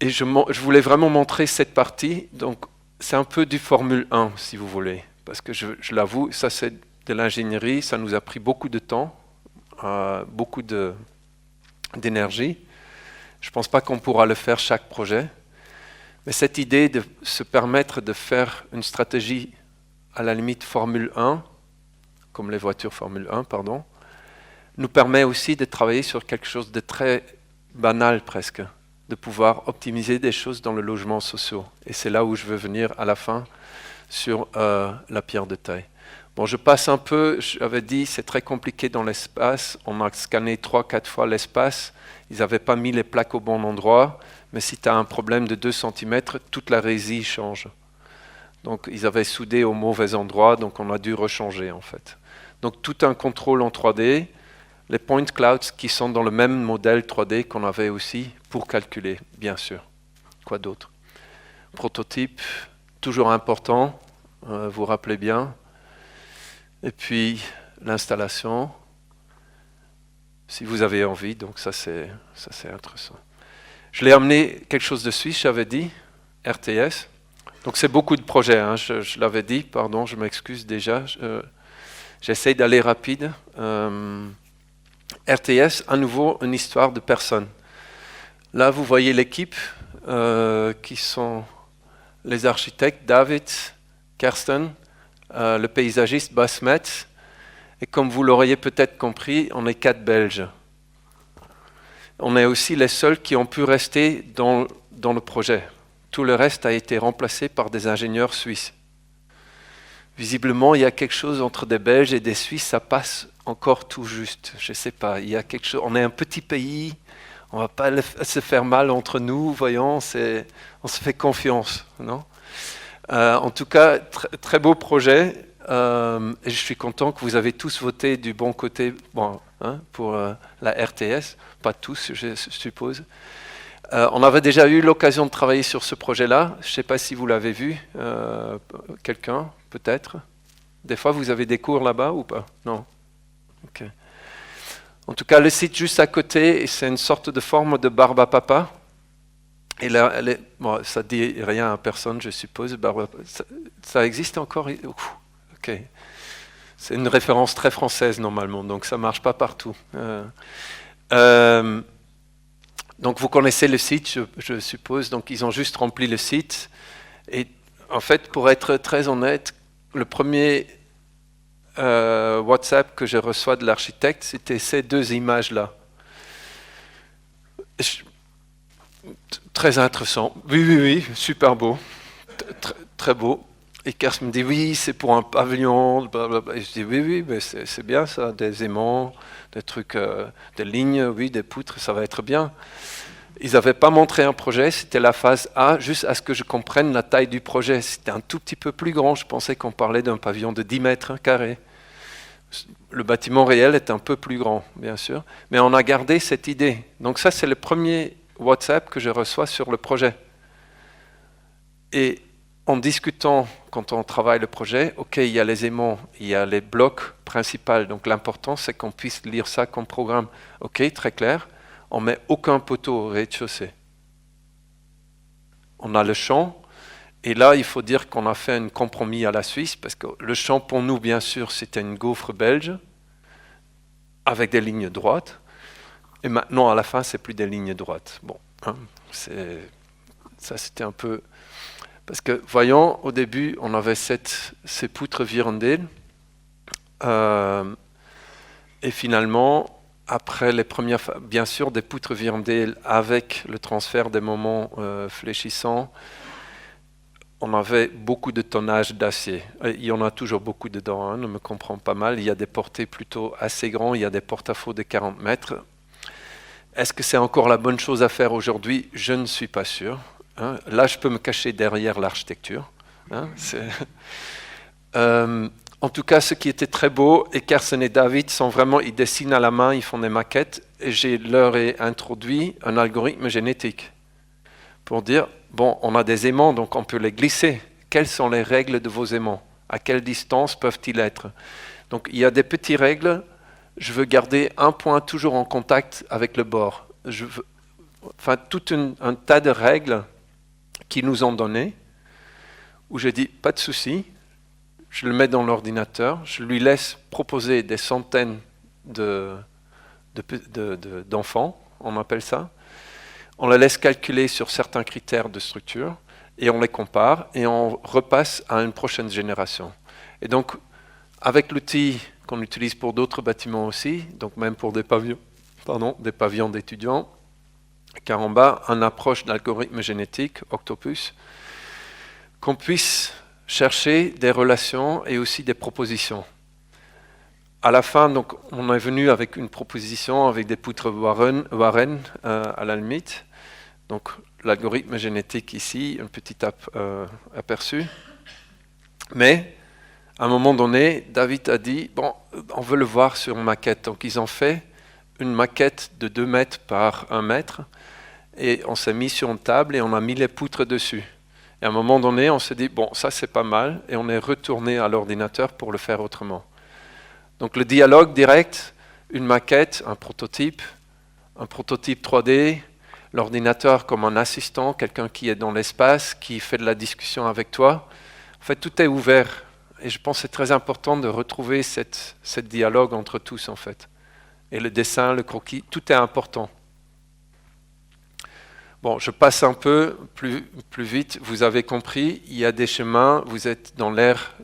Et je voulais vraiment montrer cette partie. Donc c'est un peu du Formule 1, si vous voulez. Parce que je l'avoue, ça c'est de l'ingénierie, ça nous a pris beaucoup de temps, beaucoup d'énergie. Je ne pense pas qu'on pourra le faire chaque projet. Mais cette idée de se permettre de faire une stratégie à la limite Formule 1, comme les voitures Formule 1, pardon, nous permet aussi de travailler sur quelque chose de très banal presque, de pouvoir optimiser des choses dans le logement social. Et c'est là où je veux venir à la fin sur la pierre de taille. Bon, je passe un peu, j'avais dit, c'est très compliqué dans l'espace. On a scanné 3-4 fois l'espace. Ils n'avaient pas mis les plaques au bon endroit. Mais si tu as un problème de 2 cm, toute la résille change. Donc, ils avaient soudé au mauvais endroit, donc on a dû rechanger en fait. Donc, tout un contrôle en 3D. Les point clouds qui sont dans le même modèle 3D qu'on avait aussi pour calculer, bien sûr. Quoi d'autre? Prototype, toujours important, vous vous rappelez bien. Et puis l'installation, si vous avez envie, donc ça c'est intéressant. Je l'ai amené quelque chose de suisse, j'avais dit, RTS. Donc c'est beaucoup de projets, hein, je l'avais dit, pardon, je m'excuse déjà. J'essaie d'aller rapide. RTS, à nouveau, une histoire de personnes. Là, vous voyez l'équipe qui sont les architectes, David, Kersten, le paysagiste, Basmet. Et comme vous l'auriez peut-être compris, on est 4 Belges. On est aussi les seuls qui ont pu rester dans le projet. Tout le reste a été remplacé par des ingénieurs suisses. Visiblement, il y a quelque chose entre des Belges et des Suisses, ça passe encore tout juste. Je ne sais pas, il y a quelque chose. On est un petit pays, on ne va pas se faire mal entre nous, voyons, on se fait confiance, non? En tout cas, très beau projet. Et je suis content que vous avez tous voté du bon côté pour la RTS. Pas tous, je suppose. On avait déjà eu l'occasion de travailler sur ce projet-là. Je ne sais pas si vous l'avez vu. Quelqu'un, peut-être. Des fois, vous avez des cours là-bas ou pas? Non. Ok. En tout cas, le site juste à côté, c'est une sorte de forme de barbe à papa. Et là, bon, ça ne dit rien à personne, je suppose. Ça existe encore? Ok. C'est une référence très française, normalement, donc ça ne marche pas partout. Donc, vous connaissez le site, je suppose. Donc, ils ont juste rempli le site. Et en fait, pour être très honnête, le premier WhatsApp que je reçois de l'architecte, c'était ces 2 images-là. Très intéressant. Oui, super beau. Très beau. Et Kers me dit, oui, c'est pour un pavillon. Blablabla. Et je dis, oui, mais c'est bien ça, des aimants, des trucs, des lignes, oui, des poutres, ça va être bien. Ils n'avaient pas montré un projet, c'était la phase A, juste à ce que je comprenne la taille du projet. C'était un tout petit peu plus grand, je pensais qu'on parlait d'un pavillon de 10 mètres carrés. Le bâtiment réel est un peu plus grand, bien sûr, mais on a gardé cette idée. Donc ça, c'est le premier WhatsApp que je reçois sur le projet. Et en discutant, quand on travaille le projet, ok, il y a les aimants, il y a les blocs principaux, donc l'important, c'est qu'on puisse lire ça comme programme. Ok, très clair. On ne met aucun poteau au rez-de-chaussée. On a le champ, et là, il faut dire qu'on a fait un compromis à la Suisse, parce que le champ, pour nous, bien sûr, c'était une gaufre belge, avec des lignes droites, et maintenant, à la fin, c'est plus des lignes droites. Bon, hein, ça, c'était un peu... Parce que, voyons, au début, on avait ces poutres Virendale, et finalement... Après les premières, bien sûr, des poutres Virendale avec le transfert des moments fléchissants, on avait beaucoup de tonnage d'acier. Il y en a toujours beaucoup dedans, hein, ne me comprends pas mal. Il y a des portées plutôt assez grands, il y a des porte-à-faux de 40 mètres. Est-ce que c'est encore la bonne chose à faire aujourd'hui? Je ne suis pas sûr. Hein. Là, je peux me cacher derrière l'architecture. Hein, en tout cas, ce qui était très beau, et Kersten et David sont vraiment, ils dessinent à la main, ils font des maquettes, et je leur ai introduit un algorithme génétique pour dire, bon, on a des aimants, donc on peut les glisser. Quelles sont les règles de vos aimants? À quelle distance peuvent-ils être? Donc, il y a des petites règles. Je veux garder un point toujours en contact avec le bord. Tout un tas de règles qu'ils nous ont données, où j'ai dit, pas de souci, je le mets dans l'ordinateur, je lui laisse proposer des centaines d'enfants, on appelle ça. On les laisse calculer sur certains critères de structure, et on les compare, et on repasse à une prochaine génération. Et donc, avec l'outil qu'on utilise pour d'autres bâtiments aussi, donc même pour des pavillons d'étudiants, car en bas, une approche d'algorithme génétique, Octopus, qu'on puisse chercher des relations et aussi des propositions. À la fin, donc, on est venu avec une proposition avec des poutres Warren à la limite. Donc, l'algorithme génétique ici, un petit aperçu. Mais, à un moment donné, David a dit, bon, on veut le voir sur une maquette. Donc, ils ont fait une maquette de 2 mètres par 1 mètre. Et on s'est mis sur une table et on a mis les poutres dessus. Et à un moment donné, on s'est dit, bon, ça c'est pas mal, et on est retourné à l'ordinateur pour le faire autrement. Donc le dialogue direct, une maquette, un prototype 3D, l'ordinateur comme un assistant, quelqu'un qui est dans l'espace, qui fait de la discussion avec toi. En fait, tout est ouvert. Et je pense que c'est très important de retrouver cette dialogue entre tous, en fait. Et le dessin, le croquis, tout est important. Bon, je passe un peu plus vite. Vous avez compris, il y a des chemins. Vous êtes dans l'ère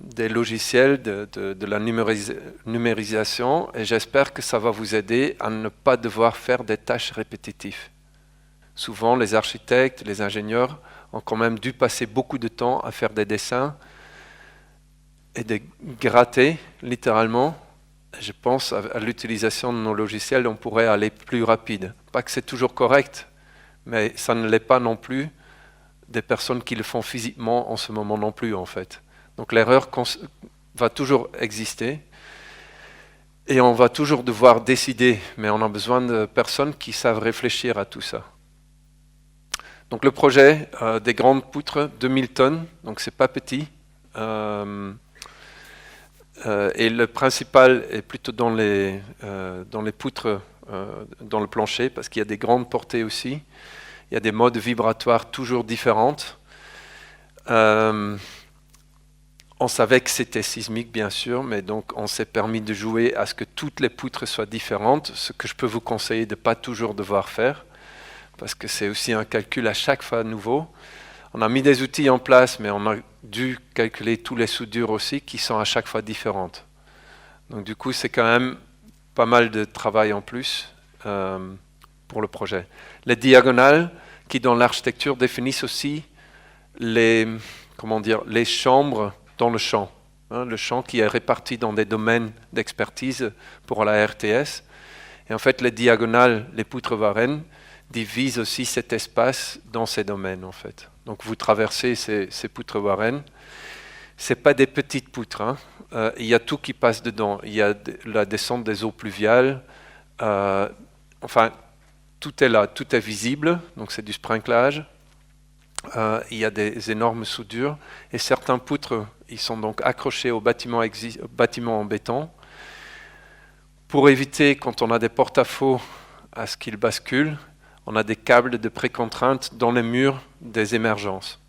des logiciels, de la numérisation. Et j'espère que ça va vous aider à ne pas devoir faire des tâches répétitives. Souvent, les architectes, les ingénieurs ont quand même dû passer beaucoup de temps à faire des dessins et de gratter, littéralement. Je pense à l'utilisation de nos logiciels, on pourrait aller plus rapide. Pas que c'est toujours correct, mais ça ne l'est pas non plus des personnes qui le font physiquement en ce moment non plus, en fait. Donc l'erreur va toujours exister et on va toujours devoir décider, mais on a besoin de personnes qui savent réfléchir à tout ça. Donc le projet des grandes poutres, 2000 tonnes, donc c'est pas petit. Et le principal est plutôt dans les poutres, dans le plancher, parce qu'il y a des grandes portées aussi. Il y a des modes vibratoires toujours différentes. On savait que c'était sismique, bien sûr, mais donc on s'est permis de jouer à ce que toutes les poutres soient différentes, ce que je peux vous conseiller de ne pas toujours devoir faire, parce que c'est aussi un calcul à chaque fois nouveau. On a mis des outils en place, mais on a dû calculer tous les soudures aussi, qui sont à chaque fois différentes. Donc du coup, c'est quand même pas mal de travail en plus pour le projet. Les diagonales, qui dans l'architecture définissent aussi les chambres dans le champ. Le champ qui est réparti dans des domaines d'expertise pour la RTS. Et en fait, les diagonales, les poutres Warren, divisent aussi cet espace dans ces domaines, en fait. Donc vous traversez ces poutres Warren. Ce n'est pas des petites poutres. Hein. Il y a tout qui passe dedans. Il y a la descente des eaux pluviales. Enfin, tout est là, tout est visible. Donc c'est du sprinklage. Il y a des énormes soudures. Et certains poutres, ils sont donc accrochés au bâtiment en béton pour éviter, quand on a des porte-à-faux, à ce qu'ils basculent. On a des câbles de précontrainte dans les murs des émergences.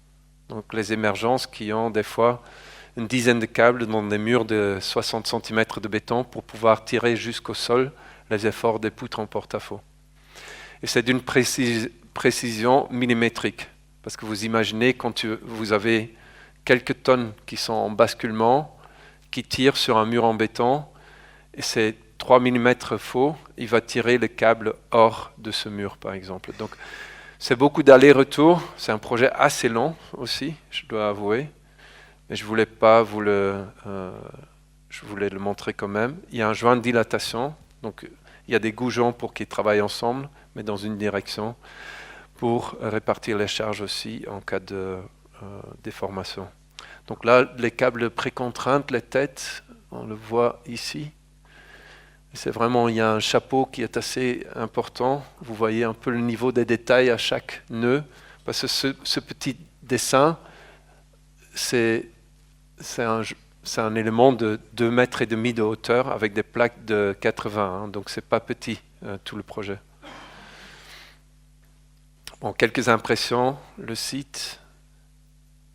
Donc les émergences qui ont des fois une dizaine de câbles dans des murs de 60 cm de béton pour pouvoir tirer jusqu'au sol les efforts des poutres en porte-à-faux. Et c'est d'une précision millimétrique. Parce que vous imaginez quand vous avez quelques tonnes qui sont en basculement, qui tirent sur un mur en béton, et c'est 3 mm faux, il va tirer le câble hors de ce mur, par exemple. Donc, c'est beaucoup d'allers-retours. C'est un projet assez long aussi, je dois avouer. Mais je voulais pas je voulais le montrer quand même. Il y a un joint de dilatation. Donc, il y a des goujons pour qu'ils travaillent ensemble, mais dans une direction, pour répartir les charges aussi en cas de déformation. Donc là, les câbles précontraintes, les têtes, on le voit ici. C'est vraiment, il y a un chapeau qui est assez important. Vous voyez un peu le niveau des détails à chaque nœud. Parce que ce petit dessin, c'est un élément de 2,5 mètres de hauteur avec des plaques de 80. Donc c'est pas petit, tout le projet. En quelques impressions, le site,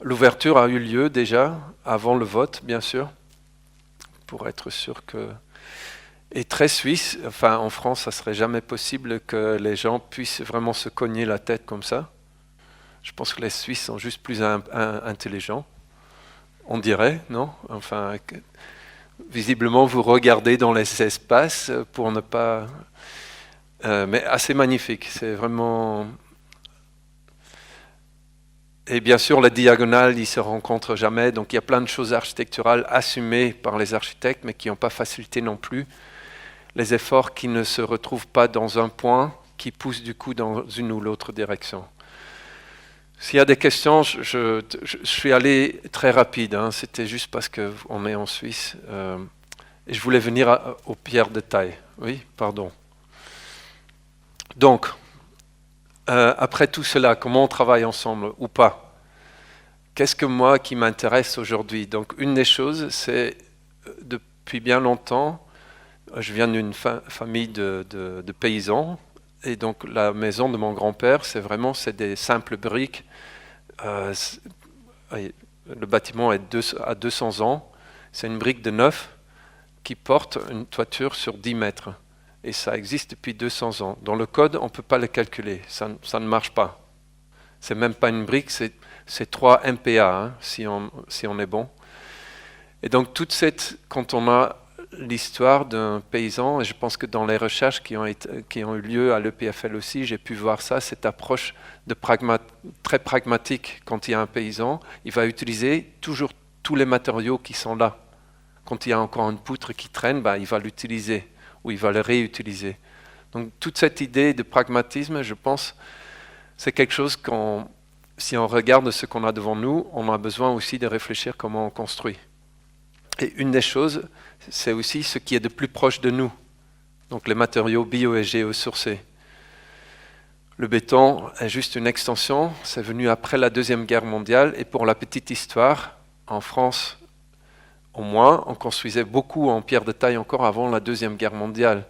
l'ouverture a eu lieu déjà, avant le vote, bien sûr, pour être sûr que... Et très suisse, enfin en France, ça serait jamais possible que les gens puissent vraiment se cogner la tête comme ça. Je pense que les Suisses sont juste plus intelligents, on dirait, non? Enfin, visiblement, vous regardez dans les espaces pour ne pas... mais assez magnifique, c'est vraiment... Et bien sûr, la diagonale, ils ne se rencontrent jamais, donc il y a plein de choses architecturales assumées par les architectes, mais qui n'ont pas facilité non plus les efforts qui ne se retrouvent pas dans un point, qui poussent du coup dans une ou l'autre direction. S'il y a des questions, je suis allé très rapide, hein, c'était juste parce qu'on est en Suisse, et je voulais venir aux pierres de taille. Oui, pardon. Donc, après tout cela, comment on travaille ensemble ou pas? Qu'est-ce que moi qui m'intéresse aujourd'hui? Donc, une des choses, c'est depuis bien longtemps, je viens d'une famille de paysans, et donc la maison de mon grand-père, c'est des simples briques. Le bâtiment est à 200 ans, c'est une brique de neuf qui porte une toiture sur 10 mètres. Et ça existe depuis 200 ans. Dans le code, on ne peut pas le calculer, ça ne marche pas. C'est même pas une brique, c'est 3 MPa, hein, si on est bon. Et donc quand on a l'histoire d'un paysan, et je pense que dans les recherches qui ont eu lieu à l'EPFL aussi, j'ai pu voir ça, cette approche très pragmatique. Quand il y a un paysan, il va utiliser toujours tous les matériaux qui sont là. Quand il y a encore une poutre qui traîne, il va l'utiliser ou il va le réutiliser. Donc toute cette idée de pragmatisme, je pense, c'est quelque chose si on regarde ce qu'on a devant nous, on a besoin aussi de réfléchir comment on construit. Et une des choses, c'est aussi ce qui est de plus proche de nous, donc les matériaux bio et géosourcés. Le béton est juste une extension, c'est venu après la Deuxième Guerre mondiale, et pour la petite histoire, en France, au moins, on construisait beaucoup en pierre de taille encore avant la Deuxième Guerre mondiale.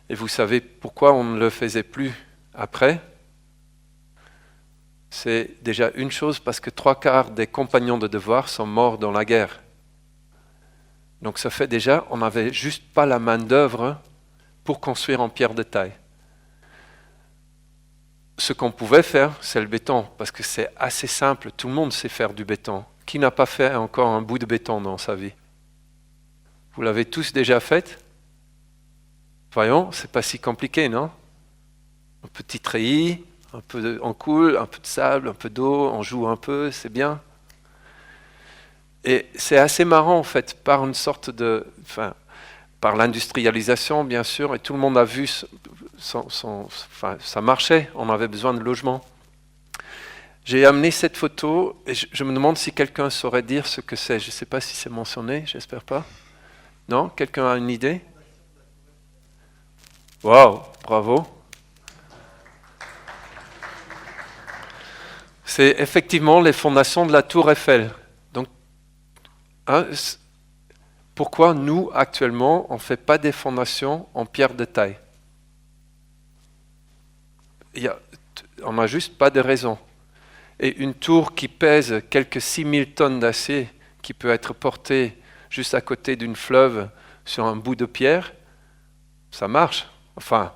Et vous savez pourquoi on ne le faisait plus après? C'est déjà une chose, parce que 3/4 des compagnons de devoir sont morts dans la guerre. Donc ça fait déjà, on n'avait juste pas la main-d'œuvre pour construire en pierre de taille. Ce qu'on pouvait faire, c'est le béton, parce que c'est assez simple, tout le monde sait faire du béton. Qui n'a pas fait encore un bout de béton dans sa vie? Vous l'avez tous déjà fait? Voyons, c'est pas si compliqué, non? Un petit treillis, on coule, un peu de sable, un peu d'eau, on joue un peu, c'est bien. Et c'est assez marrant en fait, par l'industrialisation bien sûr, et tout le monde a vu, ça marchait, on avait besoin de logement. J'ai amené cette photo, et je me demande si quelqu'un saurait dire ce que c'est. Je ne sais pas si c'est mentionné, j'espère pas. Non? Quelqu'un a une idée? Waouh, bravo. C'est effectivement les fondations de la Tour Eiffel. Donc, pourquoi nous, actuellement, on ne fait pas des fondations en pierre de taille? On n'a juste pas de raison. Et une tour qui pèse quelques 6000 tonnes d'acier, qui peut être portée juste à côté d'une fleuve sur un bout de pierre, ça marche. Enfin,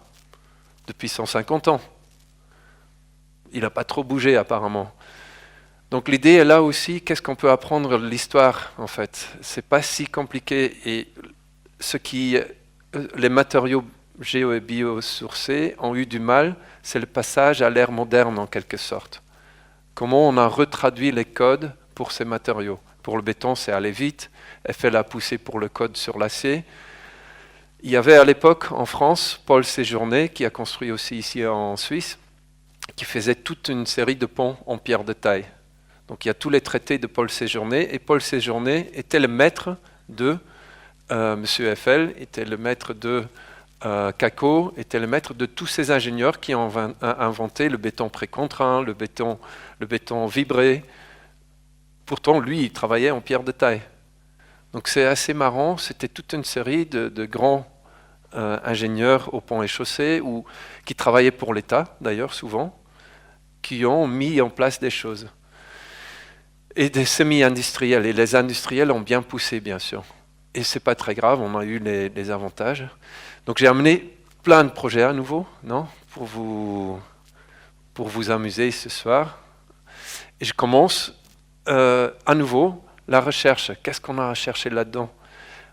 depuis 150 ans. Il n'a pas trop bougé apparemment. Donc l'idée est là aussi, qu'est-ce qu'on peut apprendre de l'histoire en fait? C'est pas si compliqué, et les matériaux géo- et biosourcés ont eu du mal, c'est le passage à l'ère moderne en quelque sorte. Comment on a retraduit les codes pour ces matériaux? Pour le béton, c'est aller vite, Eiffel a poussé pour le code sur l'acier. Il y avait à l'époque en France, Paul Séjourné, qui a construit aussi ici en Suisse, qui faisait toute une série de ponts en pierre de taille. Donc il y a tous les traités de Paul Séjourné, et Paul Séjourné était le maître de Monsieur Eiffel, était le maître de Cacot, était le maître de tous ces ingénieurs qui ont inventé le béton précontraint, le béton vibré. Pourtant, lui, il travaillait en pierre de taille. Donc c'est assez marrant, c'était toute une série de grands ingénieurs au pont et chaussée, qui travaillaient pour l'État, d'ailleurs, souvent, qui ont mis en place des choses. Et des semi-industriels. Et les industriels ont bien poussé, bien sûr. Et c'est pas très grave, on a eu les avantages. Donc j'ai amené plein de projets à nouveau, non, pour vous amuser ce soir. Et je commence à nouveau la recherche. Qu'est-ce qu'on a à chercher là-dedans?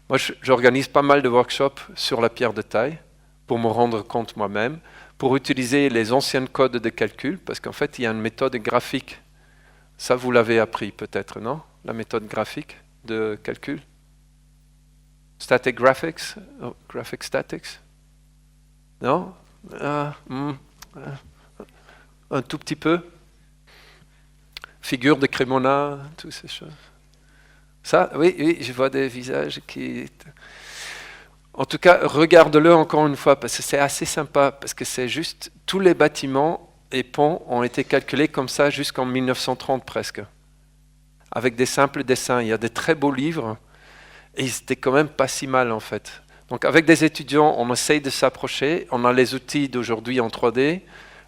Moi, j'organise pas mal de workshops sur la pierre de taille pour me rendre compte moi-même, pour utiliser les anciens codes de calcul, parce qu'en fait, il y a une méthode graphique. Ça, vous l'avez appris peut-être, non? La méthode graphique de calcul. Static graphics, graphic statics. Non? Un tout petit peu. Figure de Cremona, toutes ces choses. Ça, oui, je vois des visages qui... En tout cas, regarde-le encore une fois, parce que c'est assez sympa, parce que c'est juste... Tous les bâtiments et ponts ont été calculés comme ça jusqu'en 1930 presque. Avec des simples dessins. Il y a des très beaux livres, et ils étaient quand même pas si mal en fait. Donc avec des étudiants, on essaye de s'approcher. On a les outils d'aujourd'hui en 3D.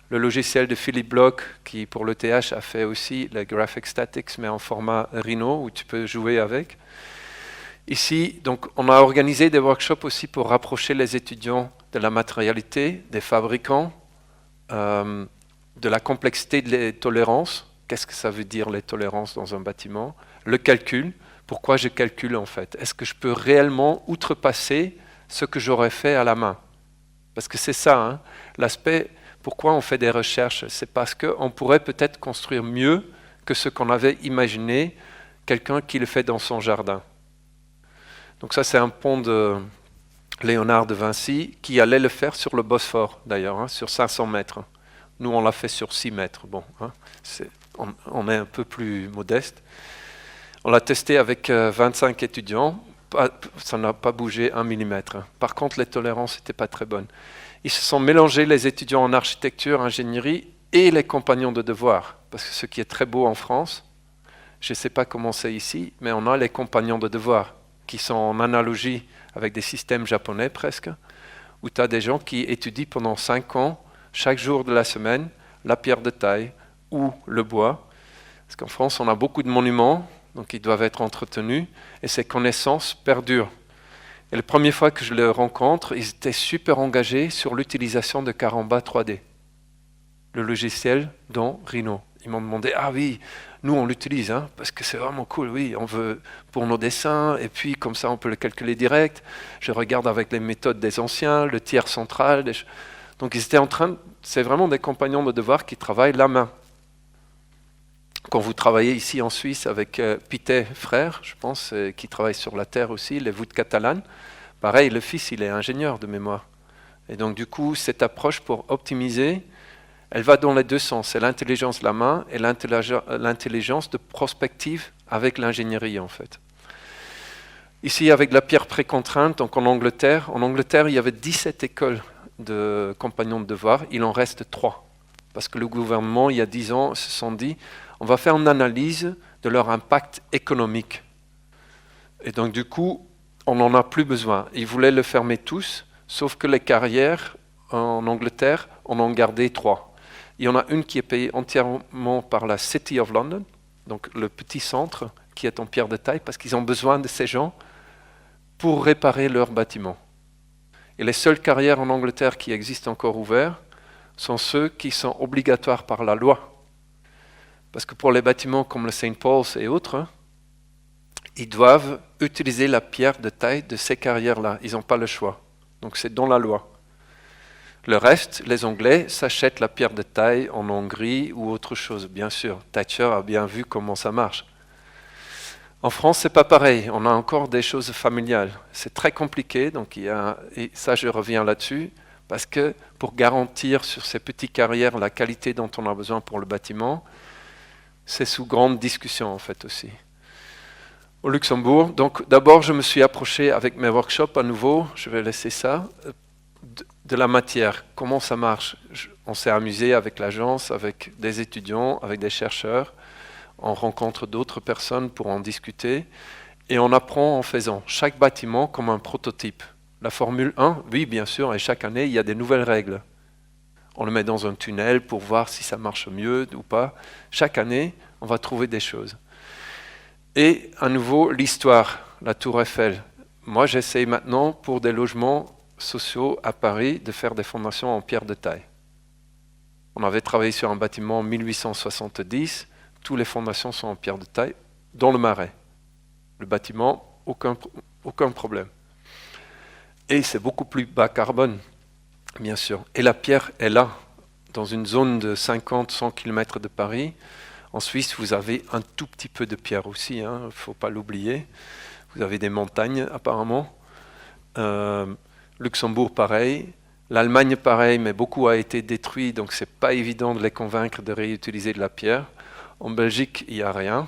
Le logiciel de Philippe Bloch, qui pour l'ETH a fait aussi le Graphic Statics, mais en format Rhino, où tu peux jouer avec. Ici, donc, on a organisé des workshops aussi pour rapprocher les étudiants de la matérialité, des fabricants, de la complexité des tolérances. Qu'est-ce que ça veut dire les tolérances dans un bâtiment? Le calcul. Pourquoi je calcule en fait? Est-ce que je peux réellement outrepasser ce que j'aurais fait à la main? Parce que c'est ça, hein, l'aspect... Pourquoi on fait des recherches? C'est parce qu'on pourrait peut-être construire mieux que ce qu'on avait imaginé, quelqu'un qui le fait dans son jardin. Donc ça, c'est un pont de Léonard de Vinci qui allait le faire sur le Bosphore, d'ailleurs, hein, sur 500 mètres. Nous, on l'a fait sur 6 mètres. Bon, hein, on est un peu plus modeste. On l'a testé avec 25 étudiants. Ça n'a pas bougé 1 millimètre. Par contre, les tolérances n'étaient pas très bonnes. Ils se sont mélangés, les étudiants en architecture, ingénierie et les compagnons de devoir. Parce que ce qui est très beau en France, je ne sais pas comment c'est ici, mais on a les compagnons de devoir qui sont en analogie avec des systèmes japonais presque, où tu as des gens qui étudient pendant 5 ans, chaque jour de la semaine, la pierre de taille ou le bois. Parce qu'en France, on a beaucoup de monuments, donc ils doivent être entretenus, et ces connaissances perdurent. Et la première fois que je les rencontre, ils étaient super engagés sur l'utilisation de Caramba 3D, le logiciel dans Rhino. Ils m'ont demandé, ah oui, nous on l'utilise, hein, parce que c'est vraiment cool, oui, on veut pour nos dessins, et puis comme ça on peut le calculer direct. Je regarde avec les méthodes des anciens, le tiers central. Donc ils étaient en train, c'est vraiment des compagnons de devoir qui travaillent la main. Quand vous travaillez ici en Suisse avec Pité frère, je pense, qui travaille sur la terre aussi, les voûtes catalanes, pareil, le fils, il est ingénieur de mémoire. Et donc du coup, cette approche pour optimiser, elle va dans les deux sens. C'est l'intelligence de la main et l'intelligence de prospective avec l'ingénierie en fait. Ici, avec la pierre précontrainte, donc en Angleterre, il y avait 17 écoles de compagnons de devoir, il en reste 3. Parce que le gouvernement, il y a 10 ans, se sont dit, on va faire une analyse de leur impact économique. Et donc du coup, on n'en a plus besoin. Ils voulaient le fermer tous, sauf que les carrières en Angleterre, on en gardait 3. Il y en a une qui est payée entièrement par la City of London, donc le petit centre qui est en pierre de taille, parce qu'ils ont besoin de ces gens pour réparer leurs bâtiments. Et les seules carrières en Angleterre qui existent encore ouvertes sont ceux qui sont obligatoires par la loi. Parce que pour les bâtiments comme le St. Paul's et autres, ils doivent utiliser la pierre de taille de ces carrières-là. Ils n'ont pas le choix. Donc c'est dans la loi. Le reste, les Anglais s'achètent la pierre de taille en Hongrie ou autre chose, bien sûr. Thatcher a bien vu comment ça marche. En France, c'est pas pareil. On a encore des choses familiales. C'est très compliqué, donc et ça je reviens là-dessus, parce que pour garantir sur ces petites carrières la qualité dont on a besoin pour le bâtiment, c'est sous grande discussion en fait aussi. Au Luxembourg, donc d'abord je me suis approché avec mes workshops à nouveau, je vais laisser ça, de la matière, comment ça marche. On s'est amusé avec l'agence, avec des étudiants, avec des chercheurs, on rencontre d'autres personnes pour en discuter et on apprend en faisant chaque bâtiment comme un prototype. La Formule 1, oui bien sûr, et chaque année il y a des nouvelles règles. On le met dans un tunnel pour voir si ça marche mieux ou pas. Chaque année, on va trouver des choses. Et à nouveau, l'histoire, la Tour Eiffel. Moi, j'essaye maintenant, pour des logements sociaux à Paris, de faire des fondations en pierre de taille. On avait travaillé sur un bâtiment en 1870. Toutes les fondations sont en pierre de taille, dans le Marais. Le bâtiment, aucun problème. Et c'est beaucoup plus bas carbone, bien sûr. Et la pierre est là, dans une zone de 50-100 km de Paris. En Suisse, vous avez un tout petit peu de pierre aussi, il ne faut pas l'oublier. Vous avez des montagnes, apparemment. Luxembourg, pareil. L'Allemagne, pareil, mais beaucoup a été détruit, donc ce n'est pas évident de les convaincre de réutiliser de la pierre. En Belgique, il n'y a rien.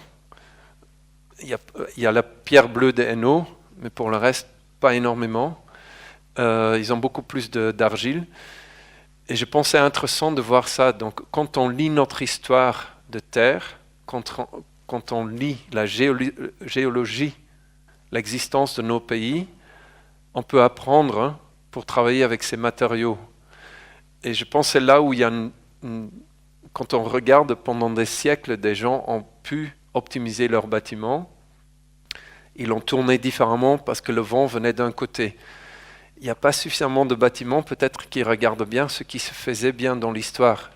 Il y a la pierre bleue de Hainaut, mais pour le reste, pas énormément. Ils ont beaucoup plus d'argile. Et je pensais intéressant de voir ça. Donc, quand on lit notre histoire de terre, quand on lit la géologie, l'existence de nos pays, on peut apprendre pour travailler avec ces matériaux. Et je pense que c'est là où il y a quand on regarde pendant des siècles, des gens ont pu optimiser leurs bâtiments. Ils l'ont tourné différemment parce que le vent venait d'un côté. Il n'y a pas suffisamment de bâtiments peut-être qui regardent bien ce qui se faisait bien dans l'histoire.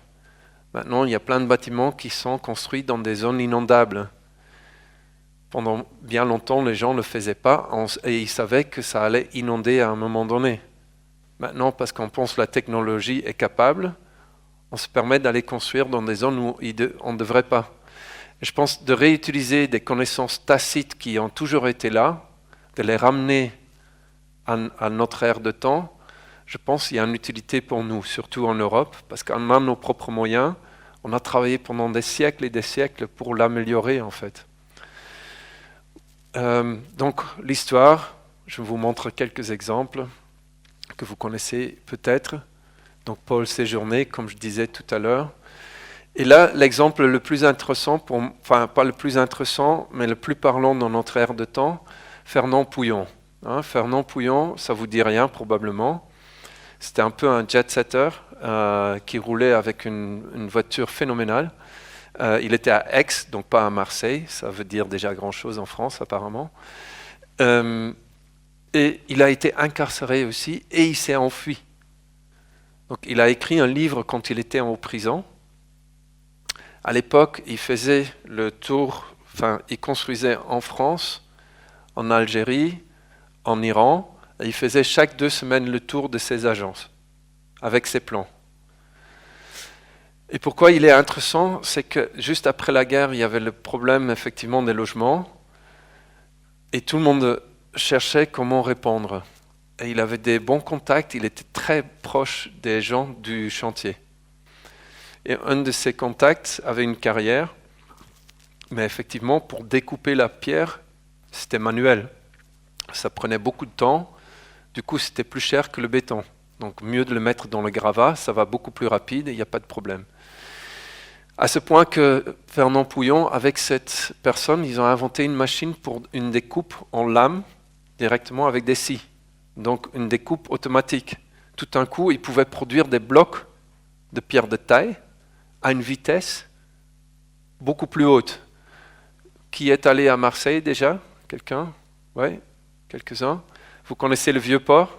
Maintenant, il y a plein de bâtiments qui sont construits dans des zones inondables. Pendant bien longtemps, les gens ne le faisaient pas et ils savaient que ça allait inonder à un moment donné. Maintenant, parce qu'on pense que la technologie est capable, on se permet d'aller construire dans des zones où on ne devrait pas. Et je pense de réutiliser des connaissances tacites qui ont toujours été là, de les ramener à notre ère de temps, je pense qu'il y a une utilité pour nous, surtout en Europe, parce qu'on a nos propres moyens, on a travaillé pendant des siècles et des siècles pour l'améliorer en fait. Donc l'histoire, je vous montre quelques exemples que vous connaissez peut-être. Donc Paul Séjourné, comme je disais tout à l'heure. Et là, l'exemple le plus intéressant, enfin pas le plus intéressant, mais le plus parlant dans notre ère de temps, Fernand Pouillon. Fernand Pouillon, ça vous dit rien probablement. C'était un peu un jet-setter qui roulait avec une voiture phénoménale. Il était à Aix, donc pas à Marseille. Ça veut dire déjà grand-chose en France apparemment. Et il a été incarcéré aussi et il s'est enfui. Donc il a écrit un livre quand il était en prison. À l'époque, il faisait le tour, enfin il construisait en France, en Algérie, en Iran, et il faisait chaque 2 semaines le tour de ses agences, avec ses plans. Et pourquoi il est intéressant, c'est que juste après la guerre, il y avait le problème effectivement des logements, et tout le monde cherchait comment répondre. Et il avait des bons contacts, il était très proche des gens du chantier. Et un de ses contacts avait une carrière, mais effectivement, pour découper la pierre, c'était manuel. Ça prenait beaucoup de temps, du coup c'était plus cher que le béton. Donc mieux de le mettre dans le gravat, ça va beaucoup plus rapide et il n'y a pas de problème. À ce point que Fernand Pouillon, avec cette personne, ils ont inventé une machine pour une découpe en lame, directement avec des scies. Donc une découpe automatique. Tout d'un coup, ils pouvaient produire des blocs de pierre de taille à une vitesse beaucoup plus haute. Qui est allé à Marseille déjà? Quelqu'un? Oui, quelques-uns. Vous connaissez le Vieux-Port?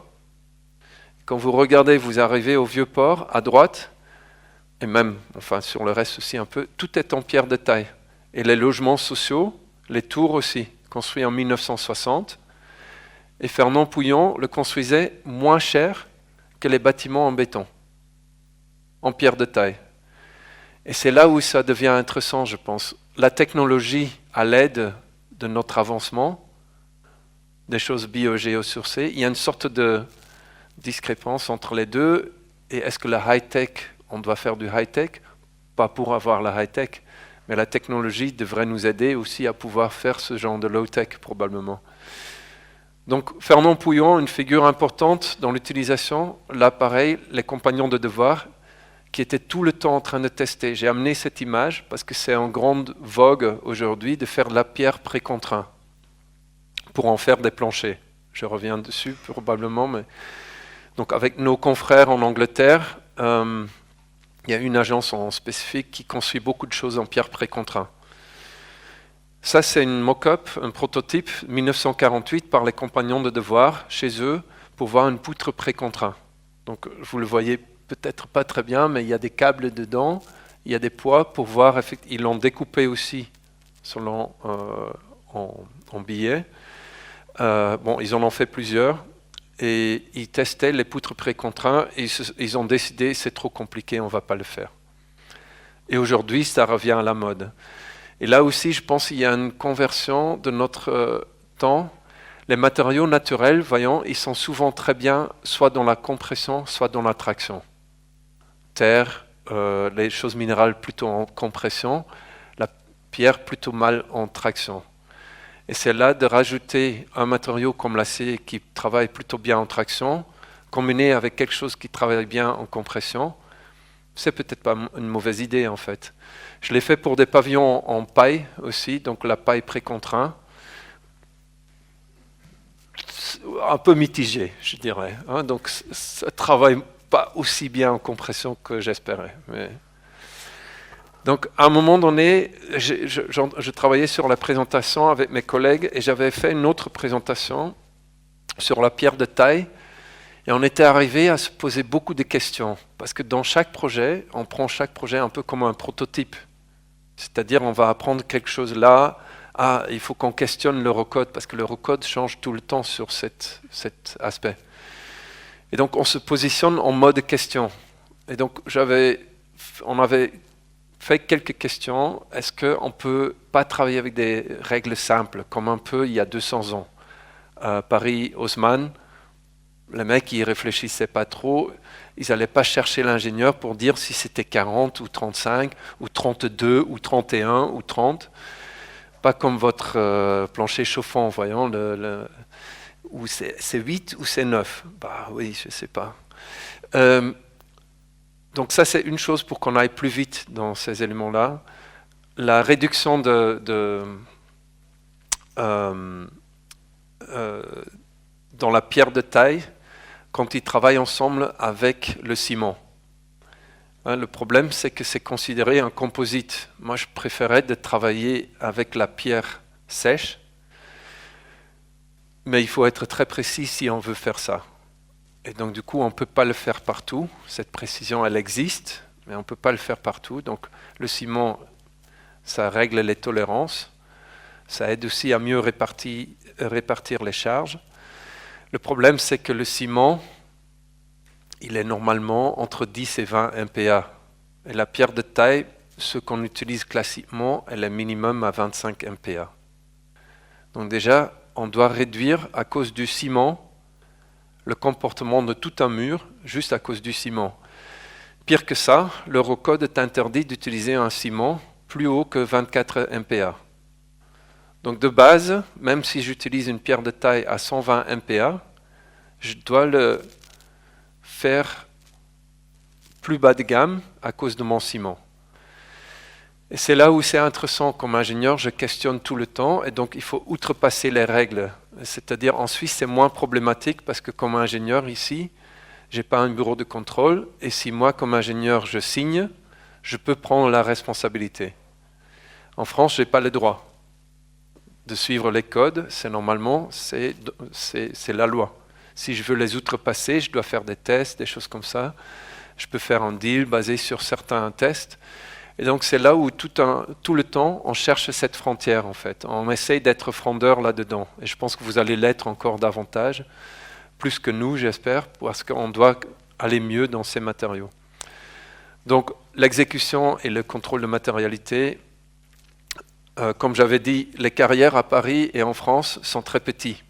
Quand vous regardez, vous arrivez au Vieux-Port, à droite, et même, enfin sur le reste aussi un peu, tout est en pierre de taille. Et les logements sociaux, les tours aussi, construits en 1960. Et Fernand Pouillon le construisait moins cher que les bâtiments en béton, en pierre de taille. Et c'est là où ça devient intéressant, je pense. La technologie, à l'aide de notre avancement, des choses biogéosourcées, il y a une sorte de discrépance entre les deux. Et est-ce que la high-tech, on doit faire du high-tech? Pas pour avoir la high-tech, mais la technologie devrait nous aider aussi à pouvoir faire ce genre de low-tech probablement. Donc Fernand Pouillon, une figure importante dans l'utilisation, là pareil, les compagnons de devoir, qui étaient tout le temps en train de tester. J'ai amené cette image parce que c'est en grande vogue aujourd'hui de faire de la pierre précontraint pour en faire des planchers. Je reviens dessus probablement, mais donc avec nos confrères en Angleterre, Il y a une agence en spécifique qui construit beaucoup de choses en pierre précontraint. Ça, c'est une mock-up, un prototype 1948 par les compagnons de devoir chez eux pour voir une poutre précontraint. Donc, vous le voyez peut-être pas très bien, mais il y a des câbles dedans, il y a des poids pour voir. Ils l'ont découpé aussi selon en billets. Ils en ont fait plusieurs et ils testaient les poutres précontraints et ils ont décidé c'est trop compliqué, on ne va pas le faire. Et aujourd'hui, ça revient à la mode. Et là aussi, je pense qu'il y a une conversion de notre temps. Les matériaux naturels, voyons, ils sont souvent très bien soit dans la compression, soit dans la traction. Terre, les choses minérales plutôt en compression, la pierre plutôt mal en traction. Et c'est là de rajouter un matériau comme l'acier qui travaille plutôt bien en traction, combiné avec quelque chose qui travaille bien en compression, c'est peut-être pas une mauvaise idée en fait. Je l'ai fait pour des pavillons en paille aussi, donc la paille précontraint. Un peu mitigé, je dirais. Donc ça ne travaille pas aussi bien en compression que j'espérais. Mais... Donc à un moment donné, je travaillais sur la présentation avec mes collègues et j'avais fait une autre présentation sur la pierre de taille. Et on était arrivé à se poser beaucoup de questions. Parce que dans chaque projet, on prend chaque projet un peu comme un prototype. C'est-à-dire on va apprendre quelque chose là. Ah, il faut qu'on questionne l'Eurocode parce que l'Eurocode change tout le temps sur cet aspect. Et donc on se positionne en mode question. Et donc on avait fait quelques questions. Est-ce qu'on ne peut pas travailler avec des règles simples, comme un peu il y a 200 ans Paris-Haussmann, les mecs, ils ne réfléchissaient pas trop. Ils n'allaient pas chercher l'ingénieur pour dire si c'était 40 ou 35 ou 32 ou 31 ou 30. Pas comme votre plancher chauffant, voyons, où c'est 8 ou c'est 9. Bah oui, je ne sais pas. Donc ça, c'est une chose pour qu'on aille plus vite dans ces éléments-là. La réduction dans la pierre de taille, quand ils travaillent ensemble avec le ciment. Le problème, c'est que c'est considéré un composite. Moi, je préférais de travailler avec la pierre sèche, mais il faut être très précis si on veut faire ça. Et donc, du coup, on ne peut pas le faire partout. Cette précision, elle existe, mais on ne peut pas le faire partout. Donc, le ciment, ça règle les tolérances. Ça aide aussi à mieux répartir les charges. Le problème, c'est que le ciment, il est normalement entre 10 et 20 MPa. Et la pierre de taille, ce qu'on utilise classiquement, elle est minimum à 25 MPa. Donc déjà, on doit réduire à cause du ciment le comportement de tout un mur juste à cause du ciment. Pire que ça, l'Eurocode est interdit d'utiliser un ciment plus haut que 24 MPa. Donc de base, même si j'utilise une pierre de taille à 120 MPa, je dois le faire plus bas de gamme à cause de mon ciment. Et c'est là où c'est intéressant. Comme ingénieur, je questionne tout le temps et donc il faut outrepasser les règles. C'est-à-dire en Suisse, c'est moins problématique parce que comme ingénieur ici, je n'ai pas un bureau de contrôle et si moi, comme ingénieur, je signe, je peux prendre la responsabilité. En France, je n'ai pas le droit de suivre les codes, normalement, c'est la loi. Si je veux les outrepasser, je dois faire des tests, des choses comme ça. Je peux faire un deal basé sur certains tests. Et donc c'est là où tout le temps, on cherche cette frontière en fait. On essaye d'être frondeur là-dedans. Et je pense que vous allez l'être encore davantage, plus que nous, j'espère, parce qu'on doit aller mieux dans ces matériaux. Donc l'exécution et le contrôle de matérialité, comme j'avais dit, les carrières à Paris et en France sont très petits.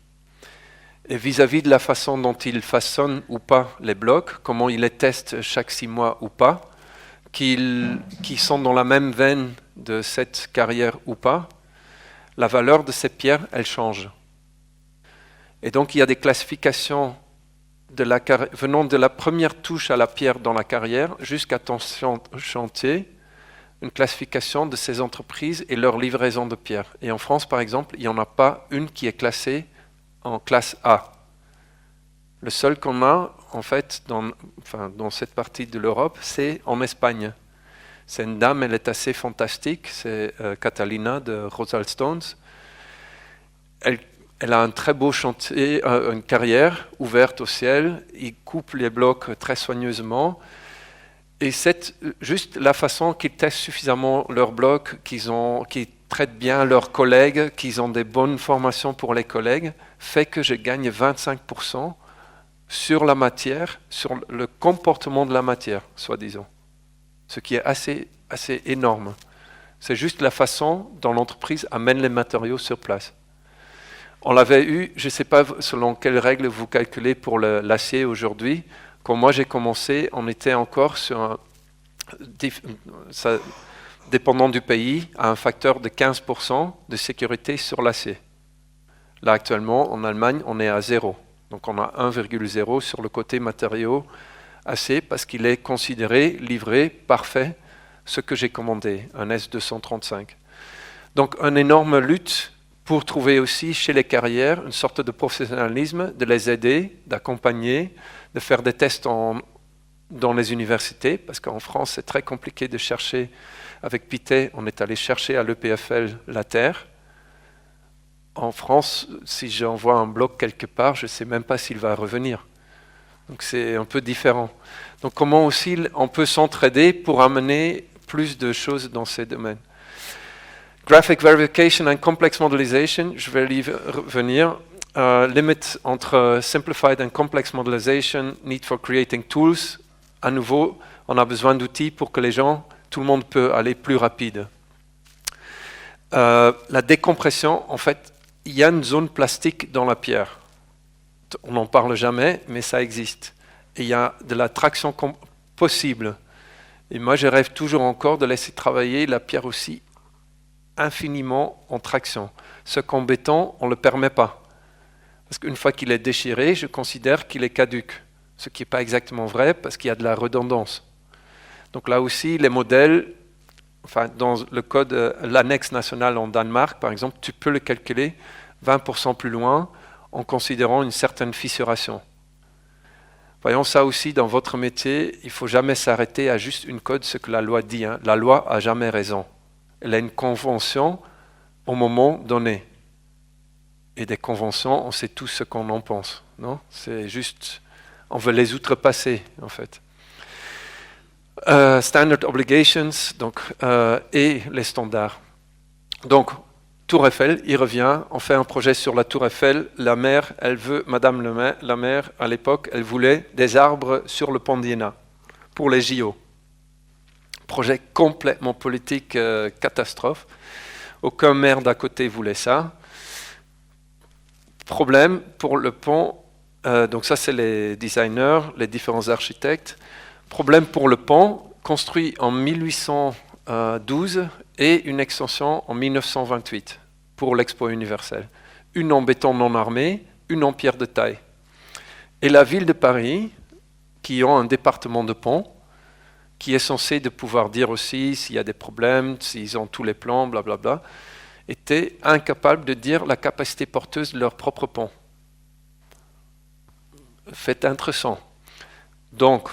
Et vis-à-vis de la façon dont ils façonnent ou pas les blocs, comment ils les testent chaque 6 mois ou pas, qui sont dans la même veine de cette carrière ou pas, la valeur de ces pierres, elle change. Et donc il y a des classifications venant de la première touche à la pierre dans la carrière jusqu'à ton chantier, une classification de ces entreprises et leur livraison de pierres. Et en France, par exemple, il n'y en a pas une qui est classée en classe A. Le seul qu'on a en fait, dans cette partie de l'Europe, c'est en Espagne. C'est une dame, elle est assez fantastique, c'est Catalina de Rosal Stones. Elle a un très beau chantier, une carrière ouverte au ciel. Il coupe les blocs très soigneusement. Et c'est juste la façon qu'ils testent suffisamment leurs blocs, qu'ils traitent bien leurs collègues, qu'ils ont des bonnes formations pour les collègues, fait que je gagne 25% sur la matière, sur le comportement de la matière, soi-disant. Ce qui est assez énorme. C'est juste la façon dont l'entreprise amène les matériaux sur place. On l'avait eu, je ne sais pas selon quelles règles vous calculez pour l'acier aujourd'hui. Quand moi j'ai commencé, on était encore sur dépendant du pays, à un facteur de 15% de sécurité sur l'acier. Là actuellement, en Allemagne, on est à 0. Donc on a 1,0 sur le côté matériaux acier parce qu'il est considéré, livré, parfait, ce que j'ai commandé, un S235. Donc une énorme lutte pour trouver aussi chez les carrières une sorte de professionnalisme, de les aider, d'accompagner, de faire des tests dans les universités, parce qu'en France, c'est très compliqué de chercher. Avec Pité, on est allé chercher à l'EPFL la terre. En France, si j'envoie un bloc quelque part, je ne sais même pas s'il va revenir. Donc c'est un peu différent. Donc comment aussi on peut s'entraider pour amener plus de choses dans ces domaines. Graphic Verification and Complex Modelization, je vais y revenir. Limit entre Simplified and Complex Modelization, Need for Creating Tools. À nouveau, on a besoin d'outils pour que tout le monde peut aller plus rapide. La décompression, en fait, il y a une zone plastique dans la pierre. On n'en parle jamais, mais ça existe. Et il y a de la traction possible. Et moi, je rêve toujours encore de laisser travailler la pierre aussi infiniment en traction. Ce qu'en béton, on ne le permet pas. Parce qu'une fois qu'il est déchiré, je considère qu'il est caduc. Ce qui n'est pas exactement vrai, parce qu'il y a de la redondance. Donc là aussi, les modèles, dans le code, l'annexe nationale en Danemark, par exemple, tu peux le calculer 20% plus loin en considérant une certaine fissuration. Voyons ça aussi dans votre métier, il ne faut jamais s'arrêter à juste une code, ce que la loi dit. Hein. La loi n'a jamais raison. Elle a une convention au moment donné. Et des conventions, on sait tous ce qu'on en pense. Non ? C'est juste, on veut les outrepasser, en fait. Standard obligations donc, et les standards. Donc, Tour Eiffel, il revient, on fait un projet sur la Tour Eiffel. La maire, elle veut, Madame la maire, à l'époque, elle voulait des arbres sur le pont d'Iéna pour les JO. Projet complètement politique, catastrophe. Aucun maire d'à côté voulait ça. Problème pour le pont, donc ça c'est les designers, les différents architectes. Problème pour le pont, construit en 1812 et une extension en 1928 pour l'Expo universelle. Une en béton non armé, une en pierre de taille. Et la ville de Paris, qui ont un département de pont, qui est censé de pouvoir dire aussi s'il y a des problèmes, s'ils ont tous les plans, blablabla, était incapable de dire la capacité porteuse de leur propre pont. Fait intéressant. Donc,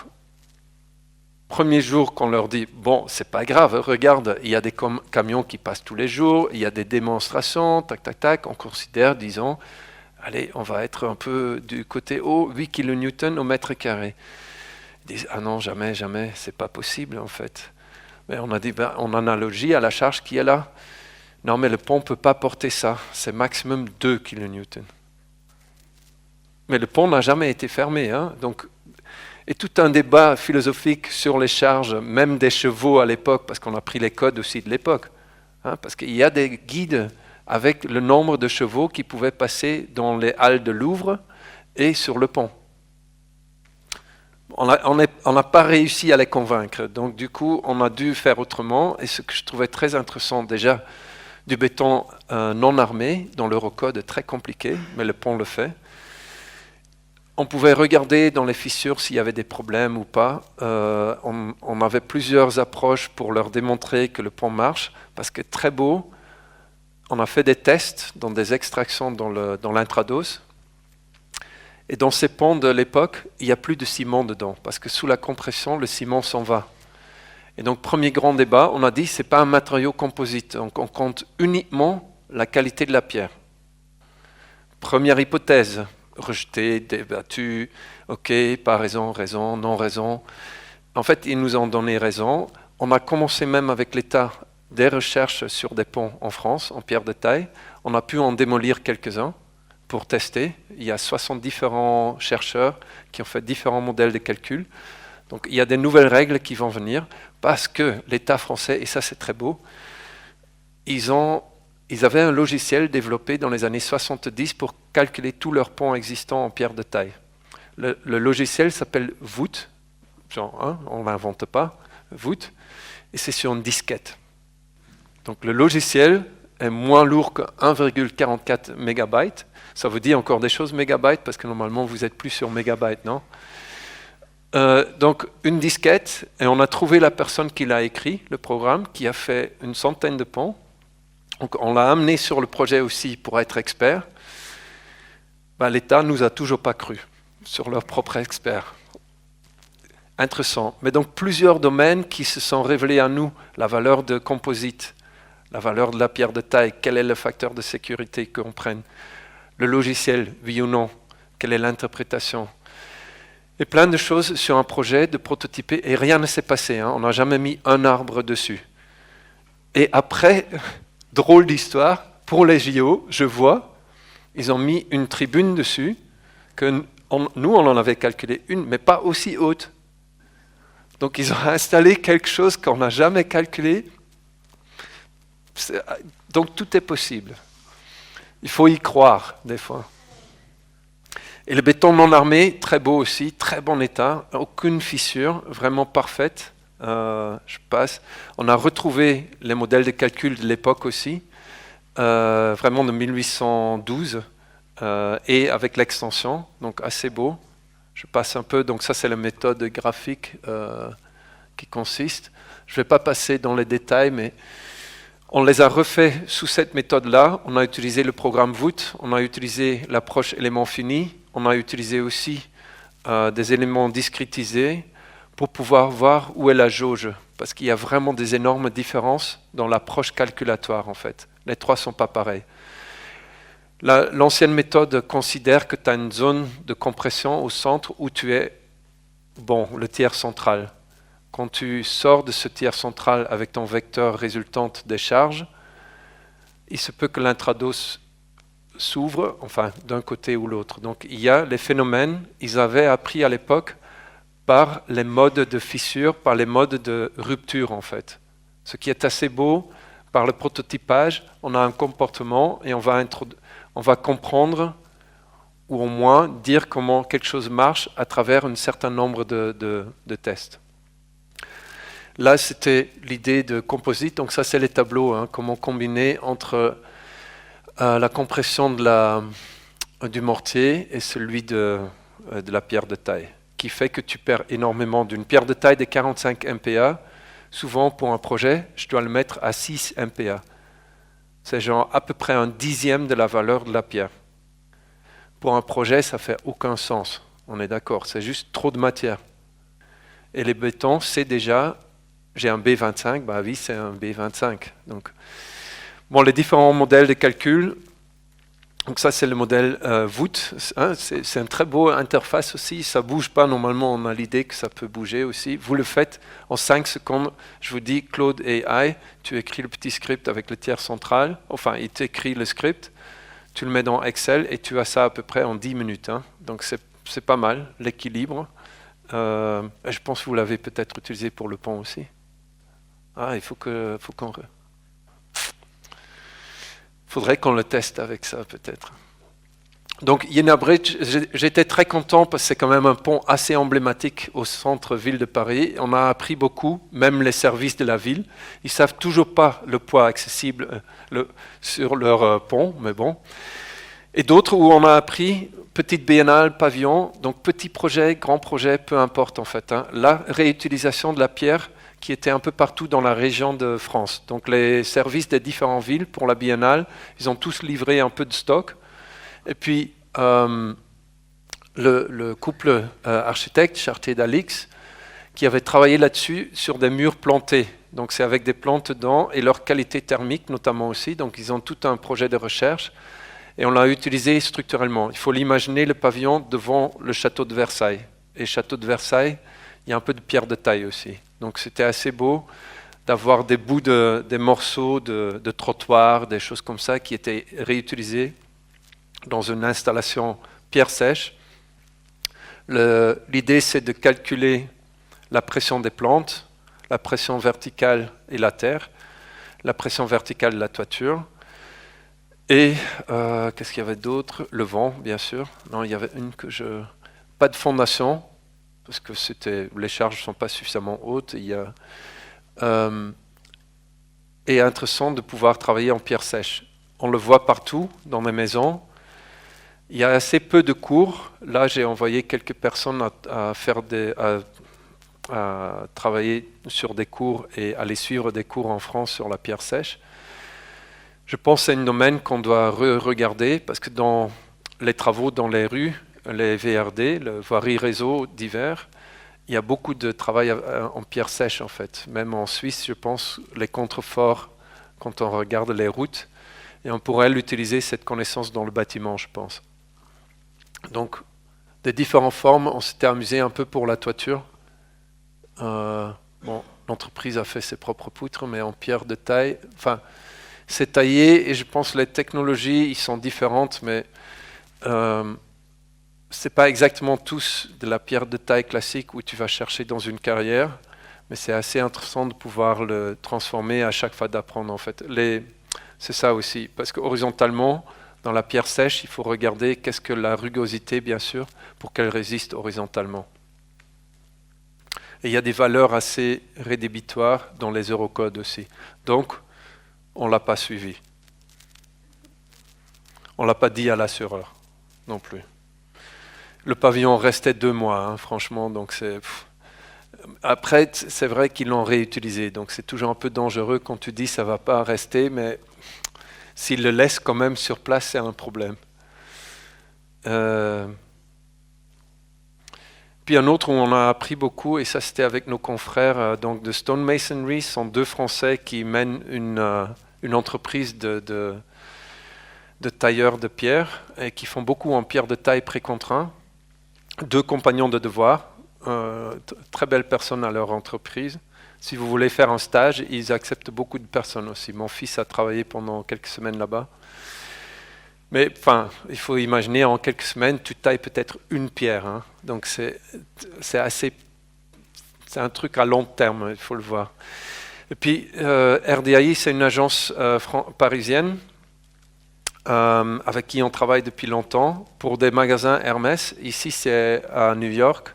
premier jour qu'on leur dit, bon, c'est pas grave, regarde, il y a des camions qui passent tous les jours, il y a des démonstrations, tac, tac, tac, on considère, disons, allez, on va être un peu du côté haut, 8 kN au mètre carré. Ils disent, ah non, jamais, jamais, c'est pas possible en fait. Mais on a dit, ben, en analogie à la charge qui est là, non mais le pont ne peut pas porter ça, c'est maximum 2 kN. Mais le pont n'a jamais été fermé, hein, donc... Et tout un débat philosophique sur les charges, même des chevaux à l'époque, parce qu'on a pris les codes aussi de l'époque. Hein, parce qu'il y a des guides avec le nombre de chevaux qui pouvaient passer dans les halles de Louvre et sur le pont. On n'a pas réussi à les convaincre. Donc du coup, on a dû faire autrement. Et ce que je trouvais très intéressant, déjà, du béton non armé, dans l'Eurocode très compliqué, mais le pont le fait. On pouvait regarder dans les fissures s'il y avait des problèmes ou pas. On avait plusieurs approches pour leur démontrer que le pont marche, parce que très beau, on a fait des tests dans des extractions dans l'intrados, Et dans ces ponts de l'époque, il n'y a plus de ciment dedans, parce que sous la compression, le ciment s'en va. Et donc, premier grand débat, on a dit, ce n'est pas un matériau composite, donc on compte uniquement la qualité de la pierre. Première hypothèse, rejetée, débattue, ok, pas raison, raison, non raison. En fait, ils nous ont donné raison. On a commencé même avec l'État des recherches sur des ponts en France, en pierre de taille. On a pu en démolir quelques-uns pour tester. Il y a 60 différents chercheurs qui ont fait différents modèles de calcul. Donc il y a des nouvelles règles qui vont venir parce que l'État français, et ça c'est très beau, ils avaient un logiciel développé dans les années 70 pour calculer tous leurs ponts existants en pierre de taille. Le logiciel s'appelle Vout, genre, hein, on ne l'invente pas, Vout, et c'est sur une disquette. Donc le logiciel est moins lourd que 1,44 MB. Ça vous dit encore des choses, mégabytes, parce que normalement vous n'êtes plus sur mégabytes, non? Donc une disquette, et on a trouvé la personne qui l'a écrit, le programme, qui a fait une centaine de ponts. Donc on l'a amené sur le projet aussi pour être expert. Ben, l'État ne nous a toujours pas cru sur leur propre expert. Intéressant. Mais donc plusieurs domaines qui se sont révélés à nous, la valeur de composite, la valeur de la pierre de taille, quel est le facteur de sécurité qu'on prenne, le logiciel, oui ou non, quelle est l'interprétation. Et plein de choses sur un projet de prototyper, et rien ne s'est passé, hein. On n'a jamais mis un arbre dessus. Et après, drôle d'histoire, pour les JO, je vois, ils ont mis une tribune dessus, que nous on en avait calculé une, mais pas aussi haute. Donc ils ont installé quelque chose qu'on n'a jamais calculé. Donc tout est possible. Il faut y croire, des fois. Et le béton non armé, très beau aussi, très bon état, aucune fissure, vraiment parfaite. Je passe. On a retrouvé les modèles de calcul de l'époque aussi, vraiment de 1812, et avec l'extension, donc assez beau. Je passe un peu, donc ça c'est la méthode graphique qui consiste. Je ne vais pas passer dans les détails, mais on les a refaits sous cette méthode-là. On a utilisé le programme Vout, on a utilisé l'approche élément fini, on a utilisé aussi des éléments discrétisés pour pouvoir voir où est la jauge, parce qu'il y a vraiment des énormes différences dans l'approche calculatoire en fait. Les trois ne sont pas pareils. L'ancienne méthode considère que tu as une zone de compression au centre où tu es, le tiers central. Quand tu sors de ce tiers central avec ton vecteur résultante des charges, il se peut que l'intrados s'ouvre, enfin d'un côté ou l'autre. Donc il y a les phénomènes, ils avaient appris à l'époque par les modes de fissure, par les modes de rupture en fait. Ce qui est assez beau, par le prototypage, on a un comportement et on va comprendre ou au moins dire comment quelque chose marche à travers un certain nombre de tests. Là, c'était l'idée de composite. Donc ça, c'est les tableaux, hein, comment combiner entre la compression du mortier et celui de la pierre de taille, qui fait que tu perds énormément. D'une pierre de taille de 45 MPa, souvent pour un projet, je dois le mettre à 6 MPa. C'est genre à peu près un dixième de la valeur de la pierre. Pour un projet, ça ne fait aucun sens. On est d'accord, c'est juste trop de matière. Et les bétons, c'est déjà... J'ai un B25, bah oui, c'est un B25. Donc, les différents modèles de calcul. Donc ça, c'est le modèle Vout. Hein, c'est une très beau interface aussi. Ça ne bouge pas. Normalement, on a l'idée que ça peut bouger aussi. Vous le faites en 5 secondes. Je vous dis, Claude AI, tu écris le petit script avec le tiers central. Enfin, il t'écrit le script. Tu le mets dans Excel et tu as ça à peu près en 10 minutes. Hein. Donc c'est pas mal, l'équilibre. Je pense que vous l'avez peut-être utilisé pour le pont aussi. Ah, il faudrait qu'on le teste avec ça peut-être. Donc Iéna Bridge, j'étais très content parce que c'est quand même un pont assez emblématique au centre-ville de Paris. On a appris beaucoup, même les services de la ville. Ils ne savent toujours pas le poids accessible sur leur pont, mais bon. Et d'autres où on a appris petite biennale, pavillon, donc petit projet, grand projet, peu importe en fait. Hein. La réutilisation de la pierre qui était un peu partout dans la région de France. Donc les services des différentes villes pour la biennale, ils ont tous livré un peu de stock. Et puis le couple architecte, Chartier d'Alix, qui avait travaillé là-dessus sur des murs plantés. Donc c'est avec des plantes dedans et leur qualité thermique notamment aussi. Donc ils ont tout un projet de recherche et on l'a utilisé structurellement. Il faut l'imaginer, le pavillon devant le château de Versailles. Et château de Versailles, il y a un peu de pierre de taille aussi. Donc c'était assez beau d'avoir des bouts, des morceaux de trottoir, des choses comme ça qui étaient réutilisés dans une installation pierre sèche. L'idée, c'est de calculer la pression des plantes, la pression verticale et la terre, la pression verticale de la toiture, et qu'est-ce qu'il y avait d'autre? Le vent, bien sûr. Non, il y avait une que je... Pas de fondation, parce que les charges ne sont pas suffisamment hautes. Et intéressant de pouvoir travailler en pierre sèche. On le voit partout dans les maisons. Il y a assez peu de cours. Là, j'ai envoyé quelques personnes à travailler sur des cours et aller suivre des cours en France sur la pierre sèche. Je pense que c'est un domaine qu'on doit regarder parce que dans les travaux dans les rues, les VRD, le voirie réseau divers, il y a beaucoup de travail en pierre sèche en fait. Même en Suisse, je pense, les contreforts, quand on regarde les routes, et on pourrait l'utiliser, cette connaissance, dans le bâtiment, je pense. Donc, des différentes formes, on s'était amusé un peu pour la toiture. L'entreprise a fait ses propres poutres, mais en pierre de taille. Enfin, c'est taillé, et je pense que les technologies, ils sont différentes, mais c'est pas exactement tous de la pierre de taille classique où tu vas chercher dans une carrière, mais c'est assez intéressant de pouvoir le transformer à chaque fois d'apprendre en fait. C'est ça aussi, parce qu'horizontalement, dans la pierre sèche, il faut regarder qu'est-ce que la rugosité, bien sûr, pour qu'elle résiste horizontalement. Et il y a des valeurs assez rédhibitoires dans les eurocodes aussi. Donc, on ne l'a pas suivi. On ne l'a pas dit à l'assureur non plus. Le pavillon restait 2 mois, hein, franchement, donc c'est... Après, c'est vrai qu'ils l'ont réutilisé, donc c'est toujours un peu dangereux quand tu dis ça ne va pas rester, mais s'ils le laissent quand même sur place, c'est un problème. Puis un autre où on a appris beaucoup, et ça c'était avec nos confrères donc de Stonemasonry, ce sont 2 Français qui mènent une entreprise de tailleurs de pierre et qui font beaucoup en pierre de taille précontraint. 2 compagnons de devoir, très belles personnes à leur entreprise. Si vous voulez faire un stage, ils acceptent beaucoup de personnes aussi. Mon fils a travaillé pendant quelques semaines là-bas. Mais enfin, il faut imaginer, en quelques semaines, tu tailles peut-être une pierre. Hein. Donc c'est un truc à long terme, il faut le voir. Et puis RDAI, c'est une agence parisienne avec qui on travaille depuis longtemps pour des magasins Hermès. Ici, c'est à New York.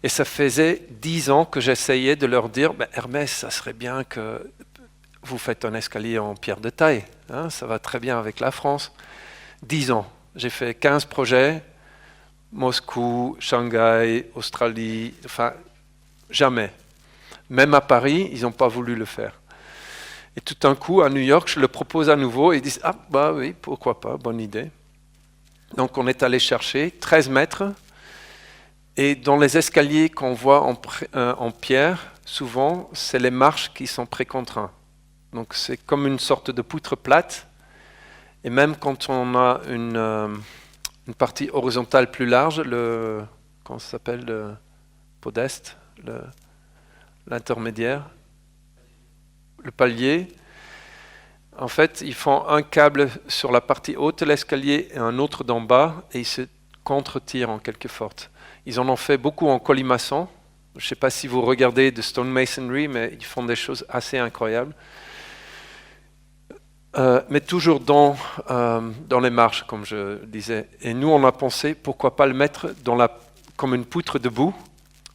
Et ça faisait 10 ans que j'essayais de leur dire Hermès, ça serait bien que vous faites un escalier en pierre de taille. Hein, ça va très bien avec la France. 10 ans. J'ai fait 15 projets. Moscou, Shanghai, Australie. Enfin, jamais. Même à Paris, ils n'ont pas voulu le faire. Et tout d'un coup, à New York, je le propose à nouveau et ils disent « Ah, bah oui, pourquoi pas, bonne idée. » Donc on est allé chercher 13 mètres et dans les escaliers qu'on voit en pierre, souvent, c'est les marches qui sont précontraintes. Donc c'est comme une sorte de poutre plate et même quand on a une partie horizontale plus large, comment ça s'appelle, le podeste, l'intermédiaire, le palier. En fait, ils font un câble sur la partie haute de l'escalier et un autre d'en bas et ils se contre-tirent en quelque sorte. Ils en ont fait beaucoup en colimaçon. Je ne sais pas si vous regardez de stonemasonry, mais ils font des choses assez incroyables. Mais toujours dans les marches, comme je disais. Et nous, on a pensé, pourquoi pas le mettre comme une poutre debout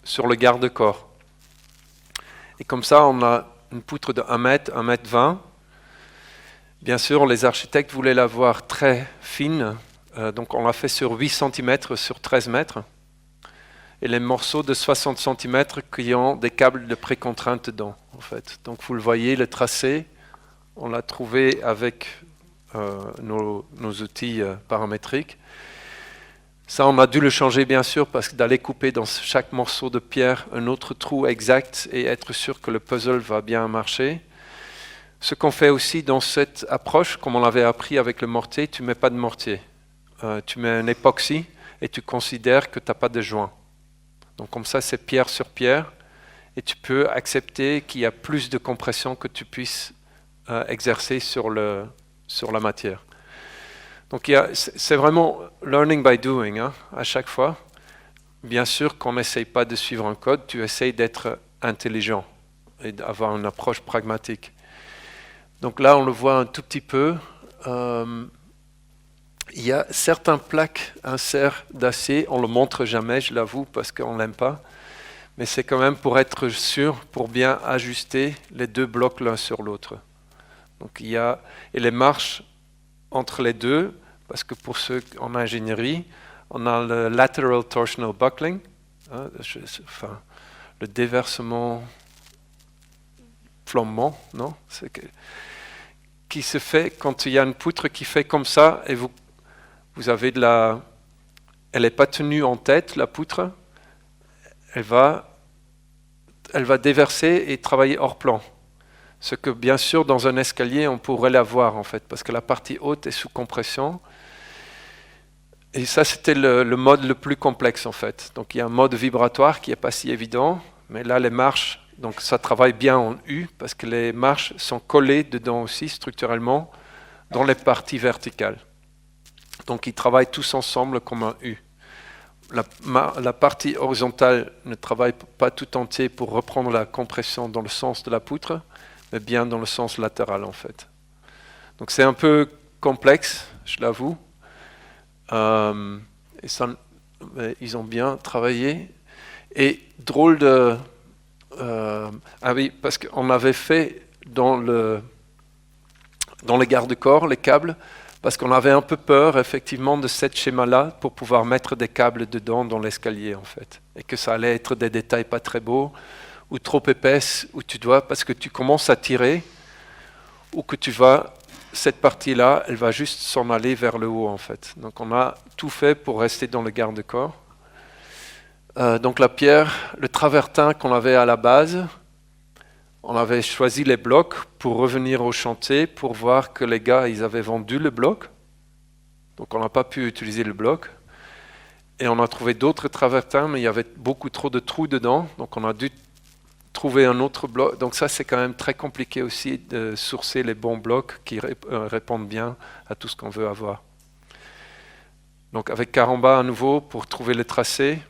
sur le garde-corps. Et comme ça, on a une poutre de 1 mètre, 1 mètre 20. Bien sûr, les architectes voulaient la voir très fine, donc on l'a fait sur 8 cm sur 13 mètres. Et les morceaux de 60 cm qui ont des câbles de précontrainte dedans, en fait. Donc vous le voyez, le tracé, on l'a trouvé avec nos outils paramétriques. Ça, on a dû le changer, bien sûr, parce que d'aller couper dans chaque morceau de pierre un autre trou exact et être sûr que le puzzle va bien marcher. Ce qu'on fait aussi dans cette approche, comme on l'avait appris avec le mortier, tu ne mets pas de mortier. Tu mets un époxy et tu considères que tu n'as pas de joint. Donc comme ça, c'est pierre sur pierre et tu peux accepter qu'il y a plus de compression que tu puisses exercer sur la matière. Donc c'est vraiment learning by doing, hein, à chaque fois. Bien sûr qu'on n'essaye pas de suivre un code, tu essayes d'être intelligent et d'avoir une approche pragmatique. Donc là, on le voit un tout petit peu. Il y a certains plaques inserts d'acier, on ne le montre jamais, je l'avoue, parce qu'on ne l'aime pas. Mais c'est quand même pour être sûr, pour bien ajuster les deux blocs l'un sur l'autre. Donc et les marches entre les deux, parce que pour ceux en ingénierie, on a le lateral torsional buckling, hein, le déversement flambant, non, qui se fait quand il y a une poutre qui fait comme ça, et vous avez elle n'est pas tenue en tête, la poutre, elle va déverser et travailler hors plan. Ce que bien sûr dans un escalier on pourrait l'avoir en fait, parce que la partie haute est sous compression. Et ça c'était le mode le plus complexe en fait. Donc il y a un mode vibratoire qui n'est pas si évident, mais là les marches, donc ça travaille bien en U, parce que les marches sont collées dedans aussi structurellement dans les parties verticales. Donc ils travaillent tous ensemble comme un U. La partie horizontale ne travaille pas tout entier pour reprendre la compression dans le sens de la poutre, mais bien dans le sens latéral en fait. Donc c'est un peu complexe, je l'avoue. Et ça, ils ont bien travaillé. Et drôle de... ah oui, parce qu'on avait fait dans les garde-corps, les câbles, parce qu'on avait un peu peur effectivement de ce schéma-là pour pouvoir mettre des câbles dedans dans l'escalier en fait. Et que ça allait être des détails pas très beaux, ou trop épaisses, où tu dois, parce que tu commences à tirer, ou que cette partie-là, elle va juste s'en aller vers le haut en fait. Donc on a tout fait pour rester dans le garde-corps. Donc la pierre, le travertin qu'on avait à la base, on avait choisi les blocs pour revenir au chantier, pour voir que les gars, ils avaient vendu le bloc. Donc on n'a pas pu utiliser le bloc. Et on a trouvé d'autres travertins, mais il y avait beaucoup trop de trous dedans. Donc on a dû trouver un autre bloc. Donc ça, c'est quand même très compliqué aussi de sourcer les bons blocs qui répondent bien à tout ce qu'on veut avoir. Donc avec Caramba à nouveau pour trouver le tracé.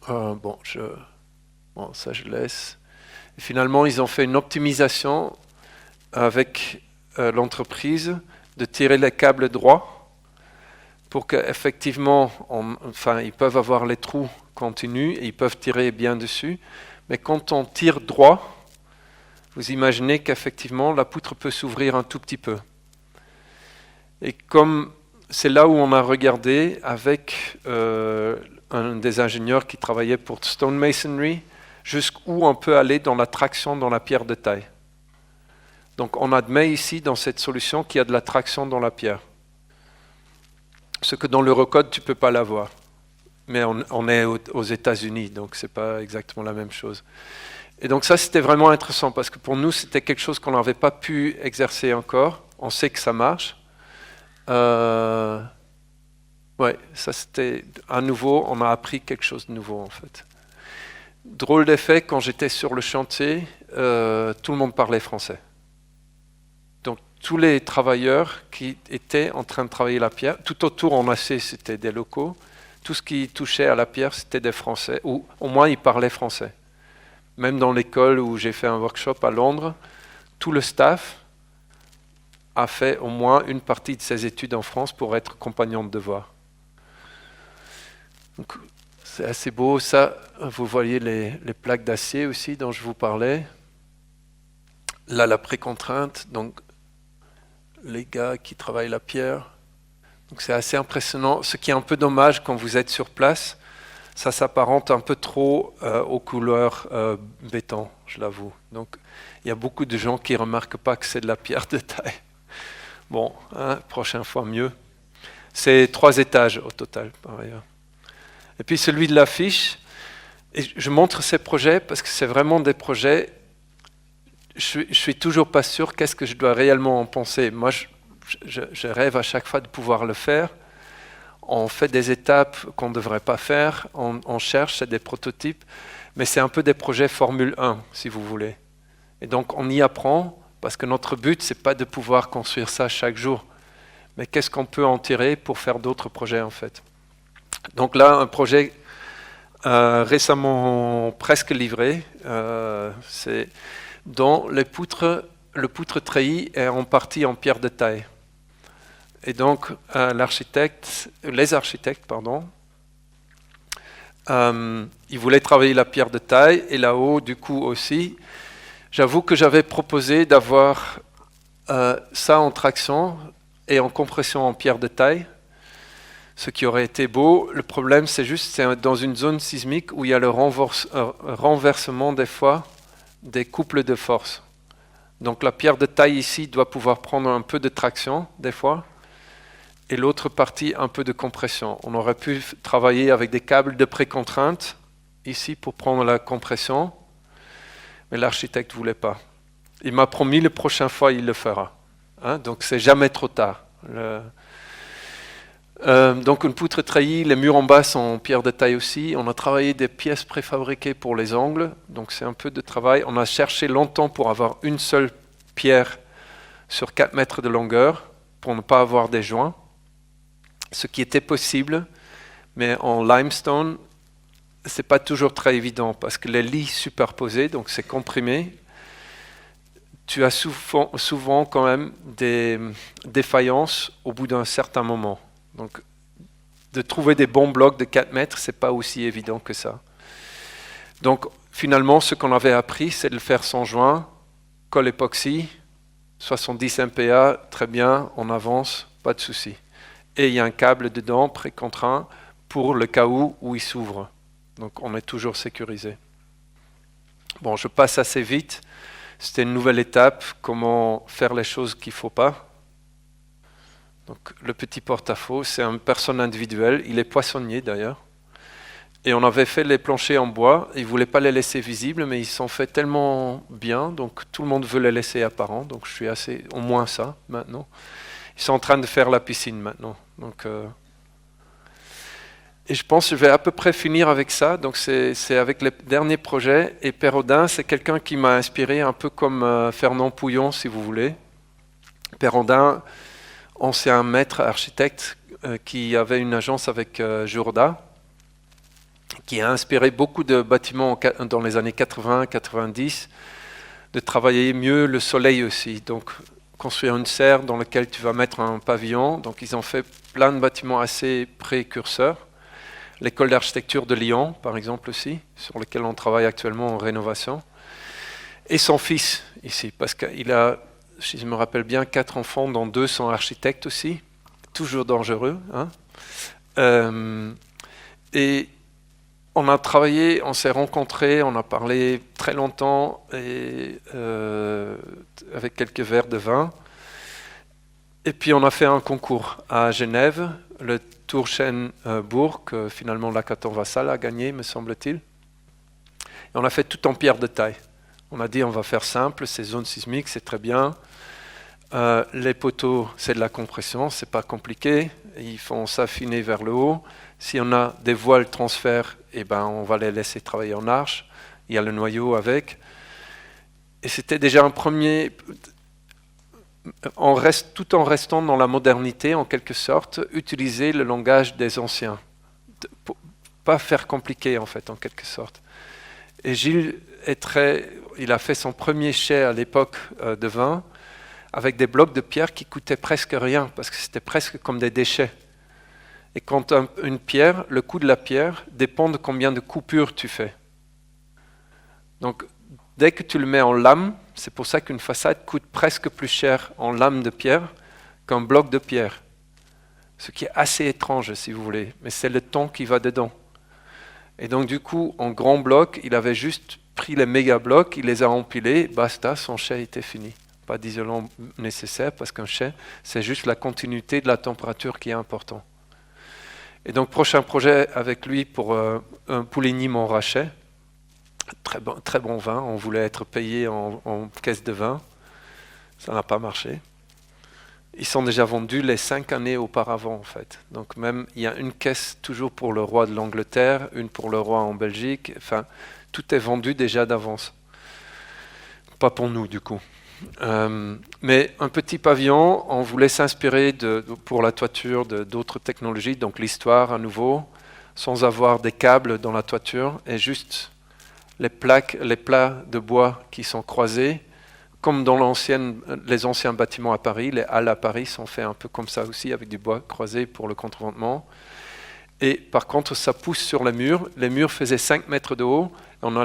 Ça je laisse. Et finalement, ils ont fait une optimisation avec l'entreprise de tirer les câbles droits pour qu'effectivement, ils peuvent avoir les trous continus et ils peuvent tirer bien dessus. Mais quand on tire droit, vous imaginez qu'effectivement, la poutre peut s'ouvrir un tout petit peu. Et comme c'est là où on a regardé avec un des ingénieurs qui travaillait pour Stonemasonry, jusqu'où on peut aller dans la traction dans la pierre de taille. Donc on admet ici dans cette solution qu'il y a de la traction dans la pierre. Ce que dans l'Eurocode tu ne peux pas l'avoir. Mais on est aux États-Unis, donc ce n'est pas exactement la même chose. Et donc ça c'était vraiment intéressant parce que pour nous c'était quelque chose qu'on n'avait pas pu exercer encore. On sait que ça marche. Ça c'était à nouveau, on a appris quelque chose de nouveau en fait. Drôle d'effet, quand j'étais sur le chantier, tout le monde parlait français. Donc tous les travailleurs qui étaient en train de travailler la pierre, tout autour en acier c'était des locaux, tout ce qui touchait à la pierre c'était des Français, ou au moins ils parlaient français. Même dans l'école où j'ai fait un workshop à Londres, tout le staff a fait au moins une partie de ses études en France pour être compagnon de devoir. Donc, c'est assez beau, ça, vous voyez les plaques d'acier aussi dont je vous parlais. Là, la précontrainte, donc les gars qui travaillent la pierre. Donc c'est assez impressionnant. Ce qui est un peu dommage quand vous êtes sur place, ça s'apparente un peu trop aux couleurs béton, je l'avoue. Donc il y a beaucoup de gens qui ne remarquent pas que c'est de la pierre de taille. Bon, prochaine fois mieux. C'est 3 étages au total, par ailleurs. Et puis celui de l'affiche, et je montre ces projets parce que c'est vraiment des projets, je suis toujours pas sûr qu'est-ce que je dois réellement en penser. Moi, je rêve à chaque fois de pouvoir le faire. On fait des étapes qu'on ne devrait pas faire, on cherche, c'est des prototypes, mais c'est un peu des projets Formule 1, si vous voulez. Et donc on y apprend, parce que notre but, c'est pas de pouvoir construire ça chaque jour, mais qu'est-ce qu'on peut en tirer pour faire d'autres projets en fait. Donc là, un projet récemment presque livré, c'est dont le poutre treillis est en partie en pierre de taille. Et donc les architectes, ils voulaient travailler la pierre de taille et là-haut du coup aussi. J'avoue que j'avais proposé d'avoir ça en traction et en compression en pierre de taille, ce qui aurait été beau. Le problème, c'est dans une zone sismique où il y a le renversement des fois des couples de force. Donc la pierre de taille ici doit pouvoir prendre un peu de traction des fois, et l'autre partie un peu de compression. On aurait pu travailler avec des câbles de précontrainte ici pour prendre la compression, mais l'architecte ne voulait pas. Il m'a promis la prochaine fois il le fera. Donc c'est jamais trop tard. Donc une poutre treillie, les murs en bas sont en pierre de taille aussi. On a travaillé des pièces préfabriquées pour les angles, donc c'est un peu de travail. On a cherché longtemps pour avoir une seule pierre sur 4 mètres de longueur, pour ne pas avoir des joints, ce qui était possible, mais en limestone, c'est pas toujours très évident, parce que les lits superposés, donc c'est comprimé, tu as souvent quand même des défaillances au bout d'un certain moment. Donc, de trouver des bons blocs de 4 mètres, c'est pas aussi évident que ça. Donc, finalement, ce qu'on avait appris, c'est de le faire sans joint, colle époxy, 70 MPa, très bien, on avance, pas de souci. Et il y a un câble dedans, précontraint, pour le cas où il s'ouvre. Donc, on est toujours sécurisé. Bon, je passe assez vite. C'était une nouvelle étape, comment faire les choses qu'il ne faut pas. Donc, le petit porte-à-faux, c'est une personne individuelle, il est poissonnier d'ailleurs. Et on avait fait les planchers en bois, ils ne voulaient pas les laisser visibles, mais ils sont faits tellement bien, donc tout le monde veut les laisser apparents, donc je suis assez, au moins ça maintenant. Ils sont en train de faire la piscine maintenant. Donc, et je pense que je vais à peu près finir avec ça. Donc c'est avec les derniers projets. Et Perrodin, c'est quelqu'un qui m'a inspiré, un peu comme Fernand Pouillon, si vous voulez. Perrodin, ancien maître architecte qui avait une agence avec Jourda, qui a inspiré beaucoup de bâtiments dans les années 80-90, de travailler mieux le soleil aussi. Donc construire une serre dans laquelle tu vas mettre un pavillon. Donc ils ont fait plein de bâtiments assez précurseurs. L'école d'architecture de Lyon, par exemple aussi, sur lequel on travaille actuellement en rénovation. Et son fils ici, parce qu'il a, si je me rappelle bien, 4 enfants, dont 2 sont architectes aussi. Toujours dangereux. Et on a travaillé, on s'est rencontrés, on a parlé très longtemps et, avec quelques verres de vin. Et puis on a fait un concours à Genève, le Tourschen-Bourg, que finalement Lacaton Vassal a gagné, me semble-t-il. Et on a fait tout en pierre de taille. On a dit on va faire simple, ces zones sismiques, c'est très bien. Les poteaux, c'est de la compression, c'est pas compliqué. Ils font s'affiner vers le haut. Si on a des voiles transfert, eh ben, on va les laisser travailler en arche. Il y a le noyau avec. Et c'était déjà un premier... tout en restant dans la modernité, en quelque sorte, utiliser le langage des anciens. Pas faire compliqué, en fait, en quelque sorte. Et Gilles il a fait son premier chai à l'époque de vin, avec des blocs de pierre qui coûtaient presque rien, parce que c'était presque comme des déchets. Et quand une pierre, le coût de la pierre dépend de combien de coupures tu fais. Donc, dès que tu le mets en lame, c'est pour ça qu'une façade coûte presque plus cher en lame de pierre qu'un bloc de pierre. Ce qui est assez étrange, si vous voulez, mais c'est le temps qui va dedans. Et donc, du coup, en grand bloc, il avait juste pris les méga blocs, il les a empilés, basta, son chai était fini. pas d'isolant nécessaire parce qu'un chai, c'est juste la continuité de la température qui est important. Et donc, prochain projet avec lui pour un Pouligny Montrachet. Très bon vin. On voulait être payé en caisse de vin. Ça n'a pas marché. Ils sont déjà vendus les 5 années auparavant, en fait. Donc, même, il y a une caisse toujours pour le roi de l'Angleterre, une pour le roi en Belgique. Enfin, tout est vendu déjà d'avance. Pas pour nous, du coup. Mais un petit pavillon, on voulait s'inspirer pour la toiture d'autres technologies, donc l'histoire à nouveau, sans avoir des câbles dans la toiture, et juste les plats de bois qui sont croisés, comme dans les anciens bâtiments à Paris. Les halles à Paris sont faits un peu comme ça aussi, avec du bois croisé pour le contrevêtement. Et par contre, ça pousse sur les murs. Les murs faisaient 5 mètres de haut, et on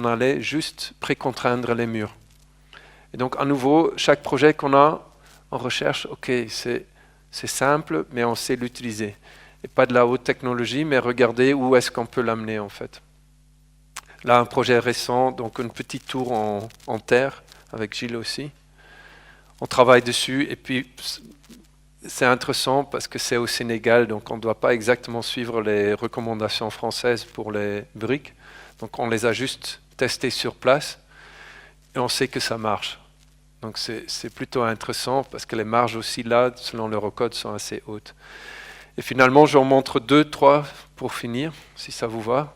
allait juste précontraindre les murs. Et donc, à nouveau, chaque projet qu'on a en recherche, ok, c'est simple, mais on sait l'utiliser. Et pas de la haute technologie, mais regardez où est-ce qu'on peut l'amener, en fait. Là, un projet récent, donc une petite tour en terre, avec Gilles aussi. On travaille dessus, et puis c'est intéressant parce que c'est au Sénégal, donc on ne doit pas exactement suivre les recommandations françaises pour les briques. Donc, on les a juste testées sur place, et on sait que ça marche. Donc c'est plutôt intéressant parce que les marges aussi là, selon l'Eurocode, sont assez hautes. Et finalement, j'en montre 2, 3 pour finir, si ça vous va.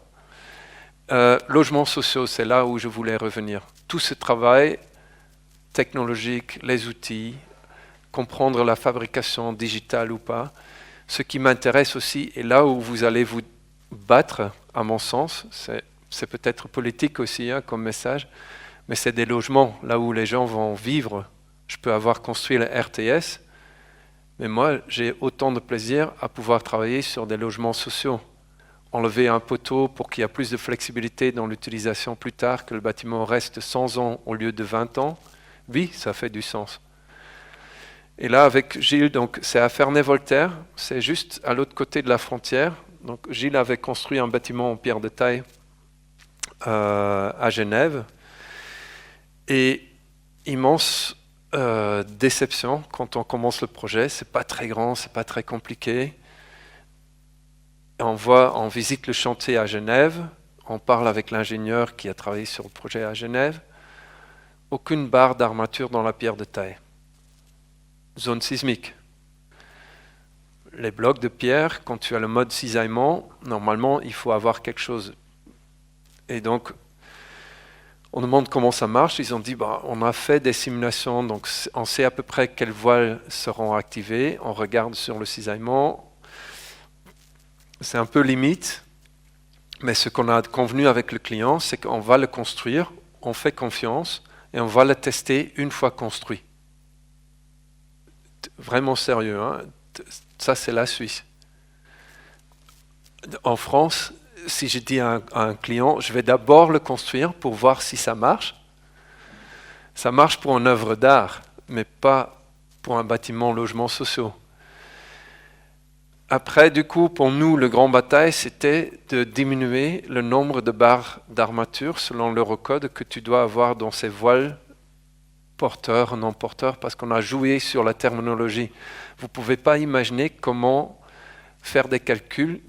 Logements sociaux, c'est là où je voulais revenir. Tout ce travail technologique, les outils, comprendre la fabrication digitale ou pas. Ce qui m'intéresse aussi, et là où vous allez vous battre, à mon sens, c'est peut-être politique aussi comme message, mais c'est des logements, là où les gens vont vivre. Je peux avoir construit le RTS, mais moi, j'ai autant de plaisir à pouvoir travailler sur des logements sociaux. Enlever un poteau pour qu'il y ait plus de flexibilité dans l'utilisation plus tard, que le bâtiment reste 100 ans au lieu de 20 ans. Oui, ça fait du sens. Et là, avec Gilles, donc, c'est à Ferney-Voltaire, c'est juste à l'autre côté de la frontière. Donc, Gilles avait construit un bâtiment en pierre de taille à Genève. Et immense déception quand on commence le projet. C'est pas très grand, c'est pas très compliqué. On visite le chantier à Genève, on parle avec l'ingénieur qui a travaillé sur le projet à Genève. Aucune barre d'armature dans la pierre de taille. Zone sismique. Les blocs de pierre, quand tu as le mode cisaillement, normalement, il faut avoir quelque chose. Et donc, on demande comment ça marche. Ils ont dit, on a fait des simulations, donc on sait à peu près quelles voiles seront activées. On regarde sur le cisaillement. C'est un peu limite, mais ce qu'on a convenu avec le client, c'est qu'on va le construire, on fait confiance, et on va le tester une fois construit. Vraiment sérieux, hein? Ça c'est la Suisse. En France, si je dis à un client, je vais d'abord le construire pour voir si ça marche. Ça marche pour une œuvre d'art, mais pas pour un bâtiment logement sociaux. Après, du coup, pour nous, le grand bataille, c'était de diminuer le nombre de barres d'armature selon l'Eurocode que tu dois avoir dans ces voiles porteurs, non porteurs, parce qu'on a joué sur la terminologie. Vous ne pouvez pas imaginer comment faire des calculs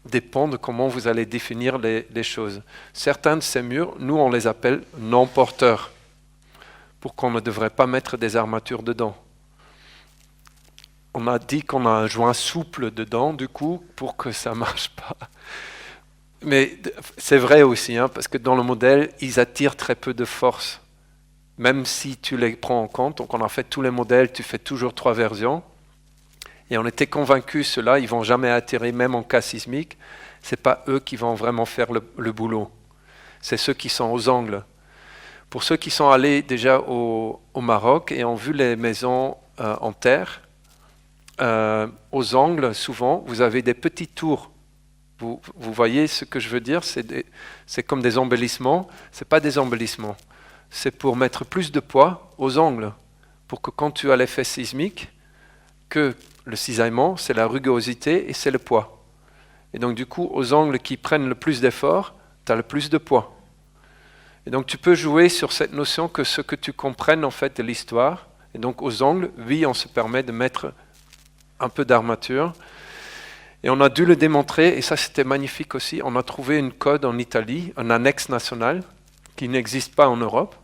dépend de comment vous allez définir les choses. Certains de ces murs, nous, on les appelle non porteurs, pour qu'on ne devrait pas mettre des armatures dedans. On a dit qu'on a un joint souple dedans, du coup, pour que ça ne marche pas. Mais c'est vrai aussi, parce que dans le modèle, ils attirent très peu de force. Même si tu les prends en compte, donc on a fait tous les modèles, tu fais toujours 3 versions. Et on était convaincus, ceux-là, ils ne vont jamais atterrir, même en cas sismique. Ce n'est pas eux qui vont vraiment faire le boulot. C'est ceux qui sont aux angles. Pour ceux qui sont allés déjà au Maroc et ont vu les maisons en terre, aux angles, souvent, vous avez des petites tours. Vous voyez ce que je veux dire? C'est comme des embellissements. Ce n'est pas des embellissements. C'est pour mettre plus de poids aux angles. Pour que quand tu as l'effet sismique, que le cisaillement, c'est la rugosité et c'est le poids. Et donc du coup, aux angles qui prennent le plus d'effort, tu as le plus de poids. Et donc tu peux jouer sur cette notion que ce que tu comprennes en fait de l'histoire. Et donc aux angles, oui, on se permet de mettre un peu d'armature. Et on a dû le démontrer, et ça c'était magnifique aussi. On a trouvé une code en Italie, un annexe national, qui n'existe pas en Europe.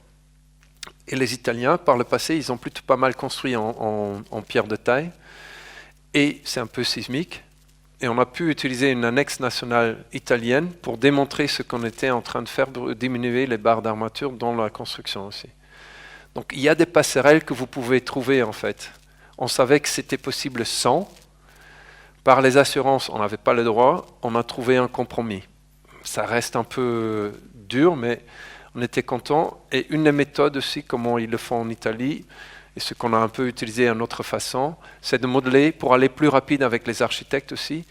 Et les Italiens, par le passé, ils ont plutôt pas mal construit en pierre de taille. Et c'est un peu sismique. Et on a pu utiliser une annexe nationale italienne pour démontrer ce qu'on était en train de faire pour diminuer les barres d'armature dans la construction aussi. Donc il y a des passerelles que vous pouvez trouver en fait. On savait que c'était possible sans. Par les assurances, on n'avait pas le droit. On a trouvé un compromis. Ça reste un peu dur, mais on était content. Et une des méthodes aussi, comment ils le font en Italie, et ce qu'on a un peu utilisé à notre façon, c'est de modeler pour aller plus rapide avec les architectes aussi.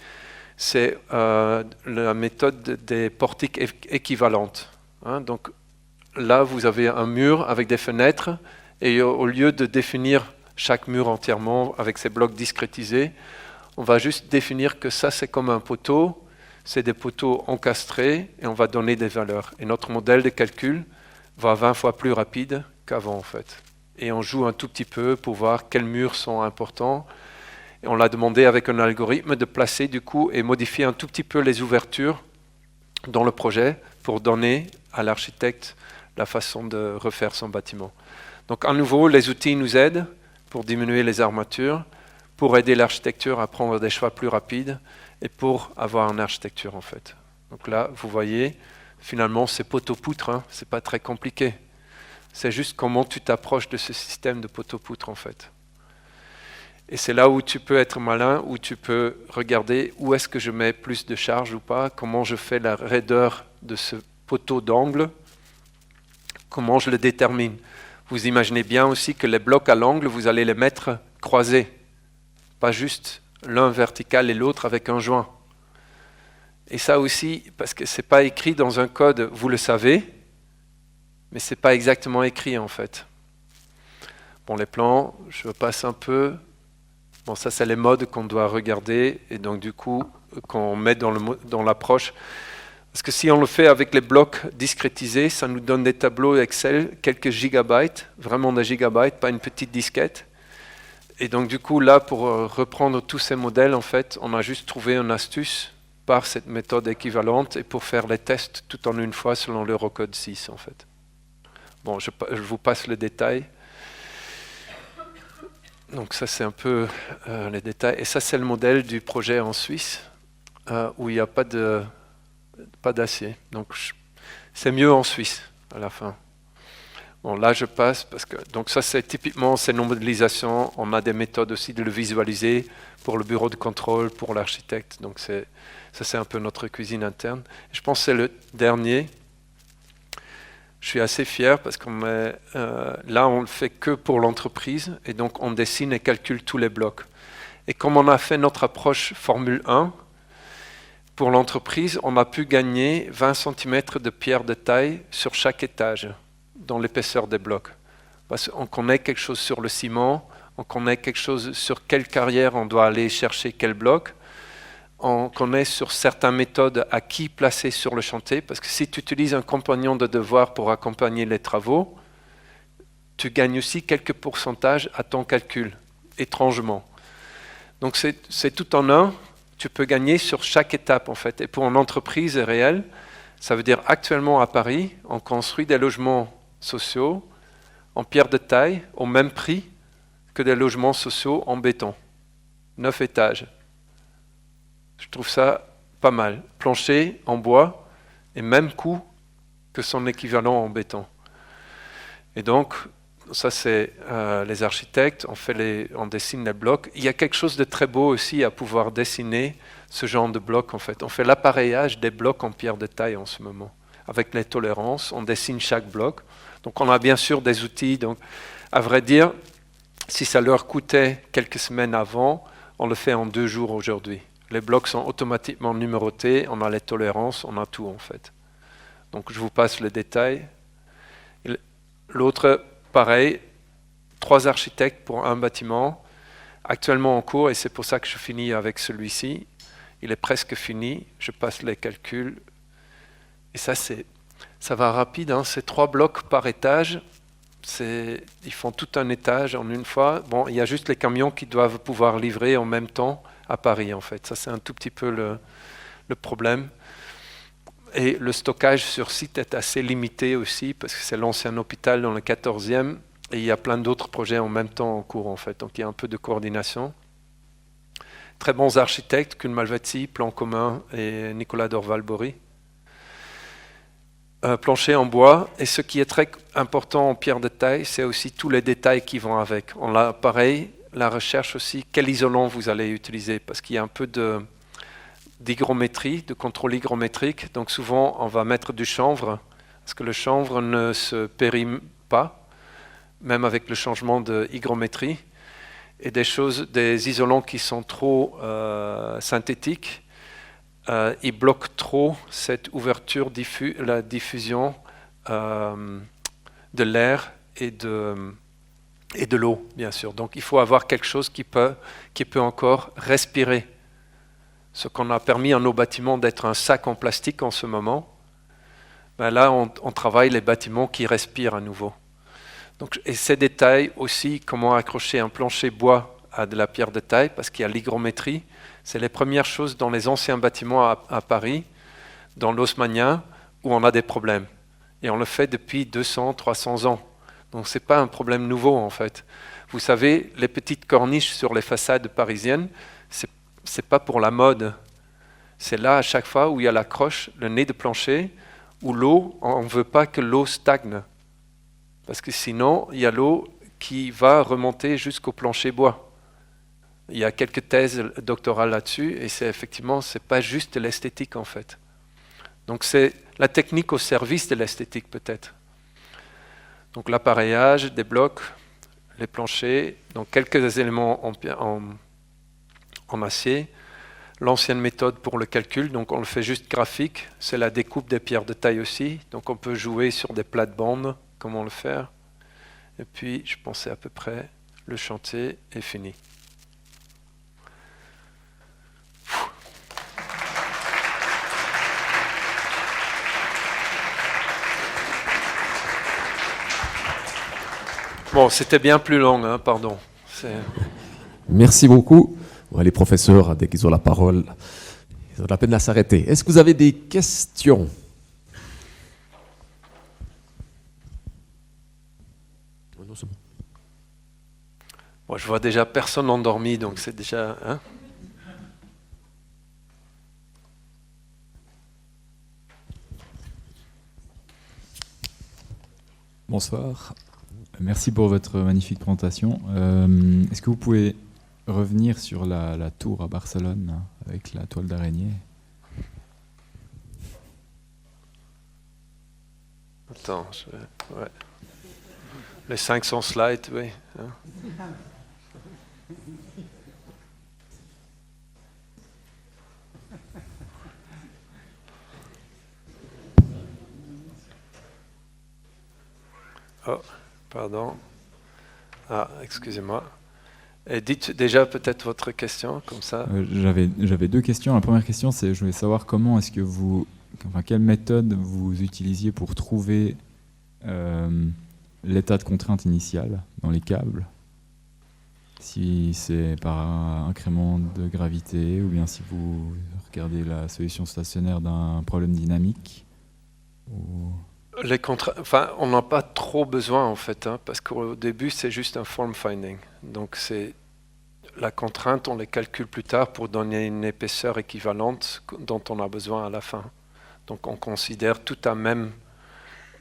C'est la méthode des portiques équivalentes. Hein. Donc là, vous avez un mur avec des fenêtres, et au lieu de définir chaque mur entièrement avec ses blocs discrétisés, on va juste définir que ça, c'est comme un poteau, c'est des poteaux encastrés, et on va donner des valeurs. Et notre modèle de calcul va 20 fois plus rapide qu'avant, en fait. Et on joue un tout petit peu pour voir quels murs sont importants. Et on l'a demandé avec un algorithme de placer du coup et modifier un tout petit peu les ouvertures dans le projet pour donner à l'architecte la façon de refaire son bâtiment. Donc à nouveau, les outils nous aident pour diminuer les armatures, pour aider l'architecture à prendre des choix plus rapides et pour avoir une architecture en fait. Donc là, vous voyez, finalement, c'est poteau-poutre, hein, c'est pas très compliqué. C'est juste comment tu t'approches de ce système de poteau-poutre en fait. Et c'est là où tu peux être malin, où tu peux regarder où est-ce que je mets plus de charge ou pas, comment je fais la raideur de ce poteau d'angle, comment je le détermine. Vous imaginez bien aussi que les blocs à l'angle, vous allez les mettre croisés, pas juste l'un vertical et l'autre avec un joint. Et ça aussi, parce que ce n'est pas écrit dans un code, vous le savez, mais ce n'est pas exactement écrit en fait. Bon, les plans, je passe un peu. Bon, ça c'est les modes qu'on doit regarder et donc du coup, qu'on met dans l'approche. Parce que si on le fait avec les blocs discrétisés, ça nous donne des tableaux Excel, quelques gigabytes, vraiment des gigabytes, pas une petite disquette. Et donc du coup, là, pour reprendre tous ces modèles, en fait, on a juste trouvé une astuce par cette méthode équivalente et pour faire les tests tout en une fois selon l'Eurocode 6, en fait. Bon, je vous passe le détail. Donc ça, c'est un peu les détails. Et ça, c'est le modèle du projet en Suisse, où il n'y a pas d'acier. Donc c'est mieux en Suisse, à la fin. Bon, là, je passe, parce que donc ça, c'est typiquement ces modélisations. On a des méthodes aussi de le visualiser pour le bureau de contrôle, pour l'architecte. Donc ça, c'est un peu notre cuisine interne. Je pense que c'est le dernier. Je suis assez fier parce qu'on là, on le fait que pour l'entreprise et donc on dessine et calcule tous les blocs. Et comme on a fait notre approche Formule 1, pour l'entreprise, on a pu gagner 20 cm de pierre de taille sur chaque étage dans l'épaisseur des blocs. Parce qu'on connaît quelque chose sur le ciment, on connaît quelque chose sur quelle carrière on doit aller chercher quel bloc. On connaît sur certaines méthodes à qui placer sur le chantier, parce que si tu utilises un compagnon de devoir pour accompagner les travaux, tu gagnes aussi quelques pourcentages à ton calcul, étrangement. Donc c'est tout en un, tu peux gagner sur chaque étape en fait. Et pour une entreprise réelle, ça veut dire actuellement à Paris, on construit des logements sociaux en pierre de taille au même prix que des logements sociaux en béton, 9 étages. Je trouve ça pas mal. Plancher en bois et même coût que son équivalent en béton. Et donc, ça c'est les architectes, on dessine les blocs. Il y a quelque chose de très beau aussi à pouvoir dessiner ce genre de blocs en fait. On fait l'appareillage des blocs en pierre de taille en ce moment. Avec les tolérances, on dessine chaque bloc. Donc on a bien sûr des outils. Donc, à vrai dire, si ça leur coûtait quelques semaines avant, on le fait en 2 jours aujourd'hui. Les blocs sont automatiquement numérotés, on a les tolérances, on a tout en fait. Donc je vous passe le détail. L'autre, pareil, 3 architectes pour un bâtiment, actuellement en cours, et c'est pour ça que je finis avec celui-ci. Il est presque fini, je passe les calculs. Et ça, Ça va rapide, hein, c'est 3 blocs par étage. Ils font tout un étage en une fois. Bon, il y a juste les camions qui doivent pouvoir livrer en même temps à Paris, en fait. Ça, c'est un tout petit peu le problème. Et le stockage sur site est assez limité aussi, parce que c'est l'ancien hôpital dans le 14e, et il y a plein d'autres projets en même temps en cours, en fait. Donc, il y a un peu de coordination. Très bons architectes, Kuhn Malvezzi, Plan Commun et Nicolas Dorval-Bory. Plancher en bois, et ce qui est très important en pierre de taille, c'est aussi tous les détails qui vont avec. On a pareil, la recherche aussi, quel isolant vous allez utiliser, parce qu'il y a un peu d'hygrométrie, de contrôle hygrométrique, donc souvent on va mettre du chanvre, parce que le chanvre ne se périme pas, même avec le changement de hygrométrie, et des isolants qui sont trop synthétiques, ils bloquent trop cette ouverture, la diffusion de l'air et de l'eau, bien sûr. Donc il faut avoir quelque chose qui peut encore respirer. Ce qu'on a permis à nos bâtiments d'être un sac en plastique en ce moment, ben là on travaille les bâtiments qui respirent à nouveau. Donc, et ces détails aussi, comment accrocher un plancher bois à de la pierre de taille, parce qu'il y a l'hygrométrie. C'est les premières choses dans les anciens bâtiments à Paris, dans l'haussmannien, où on a des problèmes. Et on le fait depuis 200, 300 ans. Donc ce n'est pas un problème nouveau en fait. Vous savez, les petites corniches sur les façades parisiennes, c'est pas pour la mode. C'est là à chaque fois où il y a la croche, le nez de plancher, où l'eau, on ne veut pas que l'eau stagne. Parce que sinon, il y a l'eau qui va remonter jusqu'au plancher bois. Il y a quelques thèses doctorales là-dessus, et effectivement, ce n'est pas juste l'esthétique en fait. Donc c'est la technique au service de l'esthétique peut-être. Donc l'appareillage des blocs, les planchers, donc quelques éléments en acier. L'ancienne méthode pour le calcul, donc on le fait juste graphique, c'est la découpe des pierres de taille aussi. Donc on peut jouer sur des plates-bandes, comment le faire. Et puis je pensais à peu près, le chantier est fini. Bon, c'était bien plus long, hein, pardon. Merci beaucoup. Ouais, les professeurs, dès qu'ils ont la parole, ils ont la peine à s'arrêter. Est-ce que vous avez des questions? Non, c'est bon. Bon, je vois déjà personne endormi, donc c'est déjà... Hein. Bonsoir. Merci pour votre magnifique présentation. Est-ce que vous pouvez revenir sur la tour à Barcelone avec la toile d'araignée? Attends, ouais. Les 500 slides, oui. Hein. Oh, pardon. Ah, excusez-moi. Et dites déjà peut-être votre question, comme ça. J'avais deux questions. La première question, c'est je voulais savoir comment est-ce que quelle méthode vous utilisiez pour trouver l'état de contrainte initial dans les câbles, si c'est par un incrément de gravité ou bien si vous regardez la solution stationnaire d'un problème dynamique. On n'a pas trop besoin en fait, hein, parce qu'au début c'est juste un form finding. Donc c'est la contrainte, on les calcule plus tard pour donner une épaisseur équivalente dont on a besoin à la fin. Donc on considère tout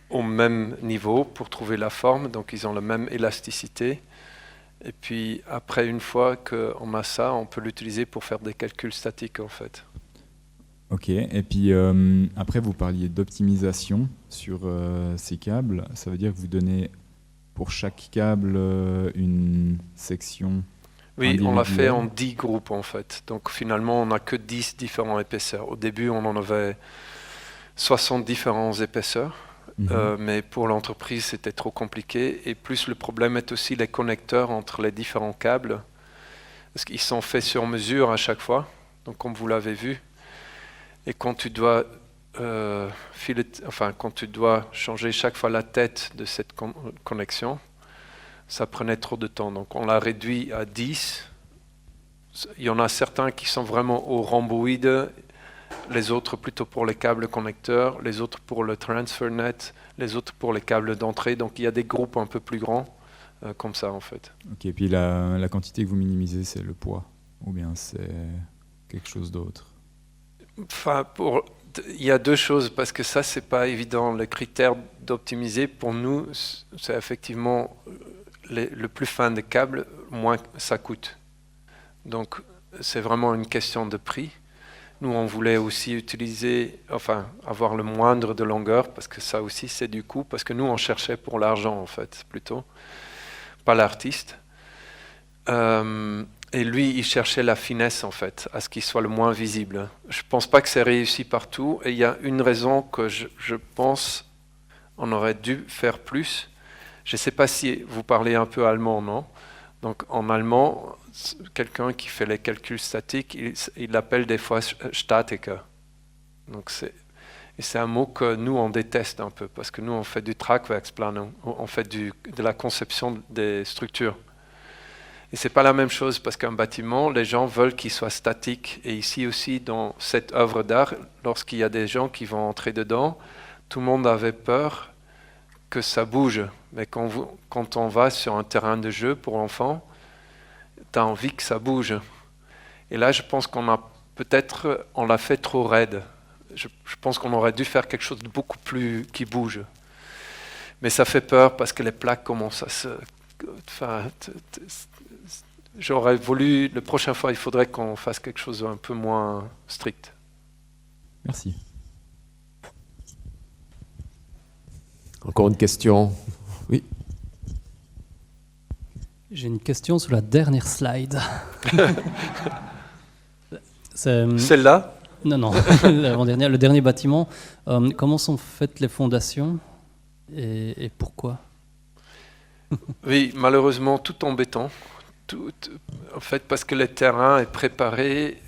au même niveau pour trouver la forme, donc ils ont la même élasticité. Et puis après, une fois qu'on a ça, on peut l'utiliser pour faire des calculs statiques en fait. Ok, et puis après vous parliez d'optimisation sur ces câbles. Ça veut dire que vous donnez pour chaque câble une section. Oui, on l'a fait en 10 groupes en fait. Donc finalement, on n'a que 10 différentes épaisseurs. Au début, on en avait 60 différentes épaisseurs. Mais pour l'entreprise, c'était trop compliqué. Et plus, le problème est aussi les connecteurs entre les différents câbles. Parce qu'ils sont faits sur mesure à chaque fois, donc comme vous l'avez vu. Et quand tu dois quand tu dois changer chaque fois la tête de cette connexion, ça prenait trop de temps. Donc on l'a réduit à 10. Il y en a certains qui sont vraiment au rhomboïde, les autres plutôt pour les câbles connecteurs, les autres pour le transfer net, les autres pour les câbles d'entrée. Donc il y a des groupes un peu plus grands, comme ça en fait. Ok, et puis la quantité que vous minimisez, c'est le poids, ou bien c'est quelque chose d'autre? Il y a deux choses, parce que ça, c'est pas évident. Le critère d'optimiser, pour nous, c'est effectivement le plus fin des câbles, moins ça coûte. Donc, c'est vraiment une question de prix. Nous, on voulait aussi avoir le moindre de longueur, parce que ça aussi, c'est du coût, parce que nous, on cherchait pour l'argent, en fait, plutôt, pas l'artiste. Et lui, il cherchait la finesse, en fait, à ce qu'il soit le moins visible. Je ne pense pas que c'est réussi partout, et il y a une raison que je pense on aurait dû faire plus. Je ne sais pas si vous parlez un peu allemand, non? Donc, en allemand, quelqu'un qui fait les calculs statiques, il l'appelle des fois Statiker. Donc, c'est un mot que nous, on déteste un peu, parce que nous, on fait du Tragwerksplanung, on fait de la conception des structures. Et c'est pas la même chose, parce qu'un bâtiment, les gens veulent qu'il soit statique. Et ici aussi, dans cette œuvre d'art, lorsqu'il y a des gens qui vont entrer dedans, tout le monde avait peur que ça bouge. Mais quand on va sur un terrain de jeu pour enfants, tu as envie que ça bouge. Et là, je pense qu'on l'a fait trop raide. Je pense qu'on aurait dû faire quelque chose de beaucoup plus qui bouge. Mais ça fait peur parce que les plaques commencent à se... J'aurais voulu, la prochaine fois, il faudrait qu'on fasse quelque chose un peu moins strict. Merci. Encore une question? Oui. J'ai une question sur la dernière slide. Celle-là? Non, l'avant-dernière, le dernier bâtiment. Comment sont faites les fondations et pourquoi? Oui, malheureusement, tout en béton. En fait, parce que le terrain est préparé,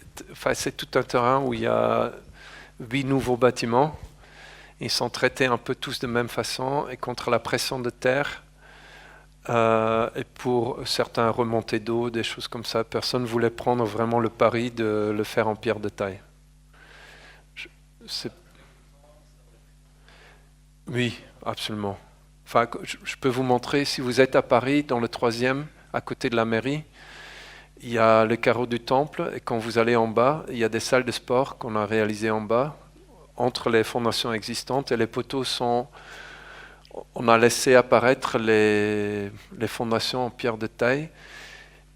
c'est tout un terrain où il y a 8 nouveaux bâtiments. Ils sont traités un peu tous de même façon et contre la pression de terre. Et pour certains remontées d'eau, des choses comme ça, personne ne voulait prendre vraiment le pari de le faire en pierre de taille. Oui, absolument. Enfin, je peux vous montrer, si vous êtes à Paris, dans le 3e, à côté de la mairie, il y a le carreau du temple, et quand vous allez en bas, il y a des salles de sport qu'on a réalisées en bas, entre les fondations existantes, et les poteaux sont... On a laissé apparaître les fondations en pierre de taille,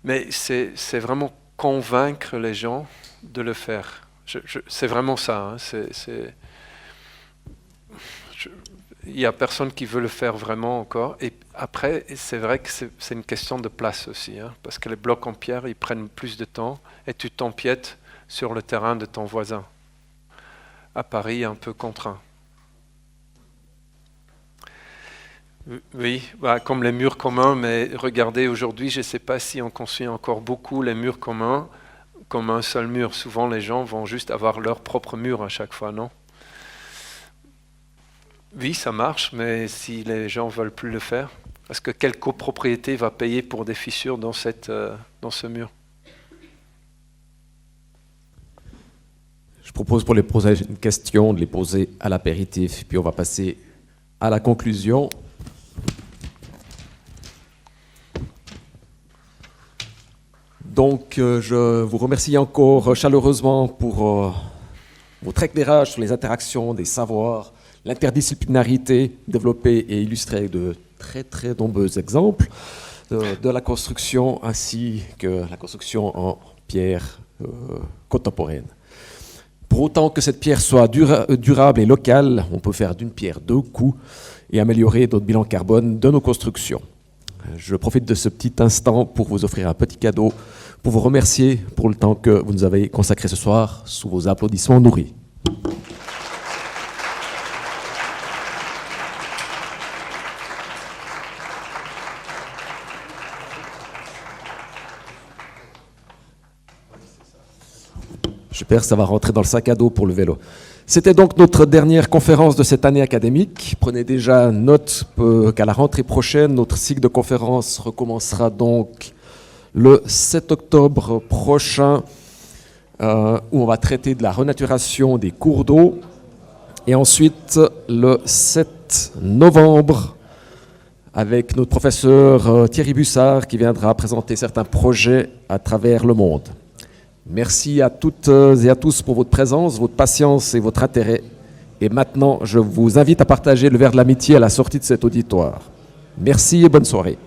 mais c'est vraiment convaincre les gens de le faire. C'est vraiment ça. Il n'y a personne qui veut le faire vraiment encore. Et après, c'est vrai que c'est une question de place aussi, parce que les blocs en pierre, ils prennent plus de temps et tu t'empiètes sur le terrain de ton voisin. À Paris, un peu contraint. Oui, comme les murs communs, mais regardez, aujourd'hui, je ne sais pas si on construit encore beaucoup les murs communs comme un seul mur. Souvent, les gens vont juste avoir leur propre mur à chaque fois, non? Oui, ça marche, mais si les gens ne veulent plus le faire, est-ce que quelle copropriété va payer pour des fissures dans ce mur? Je propose pour les prochaines questions de les poser à l'apéritif, puis on va passer à la conclusion. Donc, je vous remercie encore chaleureusement pour votre éclairage sur les interactions des savoirs, l'interdisciplinarité développée et illustrée avec de très très nombreux exemples de la construction ainsi que la construction en pierre contemporaine. Pour autant que cette pierre soit durable et locale, on peut faire d'une pierre deux coups et améliorer notre bilan carbone de nos constructions. Je profite de ce petit instant pour vous offrir un petit cadeau, pour vous remercier pour le temps que vous nous avez consacré ce soir sous vos applaudissements nourris. J'espère que ça va rentrer dans le sac à dos pour le vélo. C'était donc notre dernière conférence de cette année académique. Prenez déjà note qu'à la rentrée prochaine, notre cycle de conférences recommencera donc le 7 octobre prochain, où on va traiter de la renaturation des cours d'eau. Et ensuite, le 7 novembre, avec notre professeur Thierry Bussard, qui viendra présenter certains projets à travers le monde. Merci à toutes et à tous pour votre présence, votre patience et votre intérêt. Et maintenant, je vous invite à partager le verre de l'amitié à la sortie de cet auditoire. Merci et bonne soirée.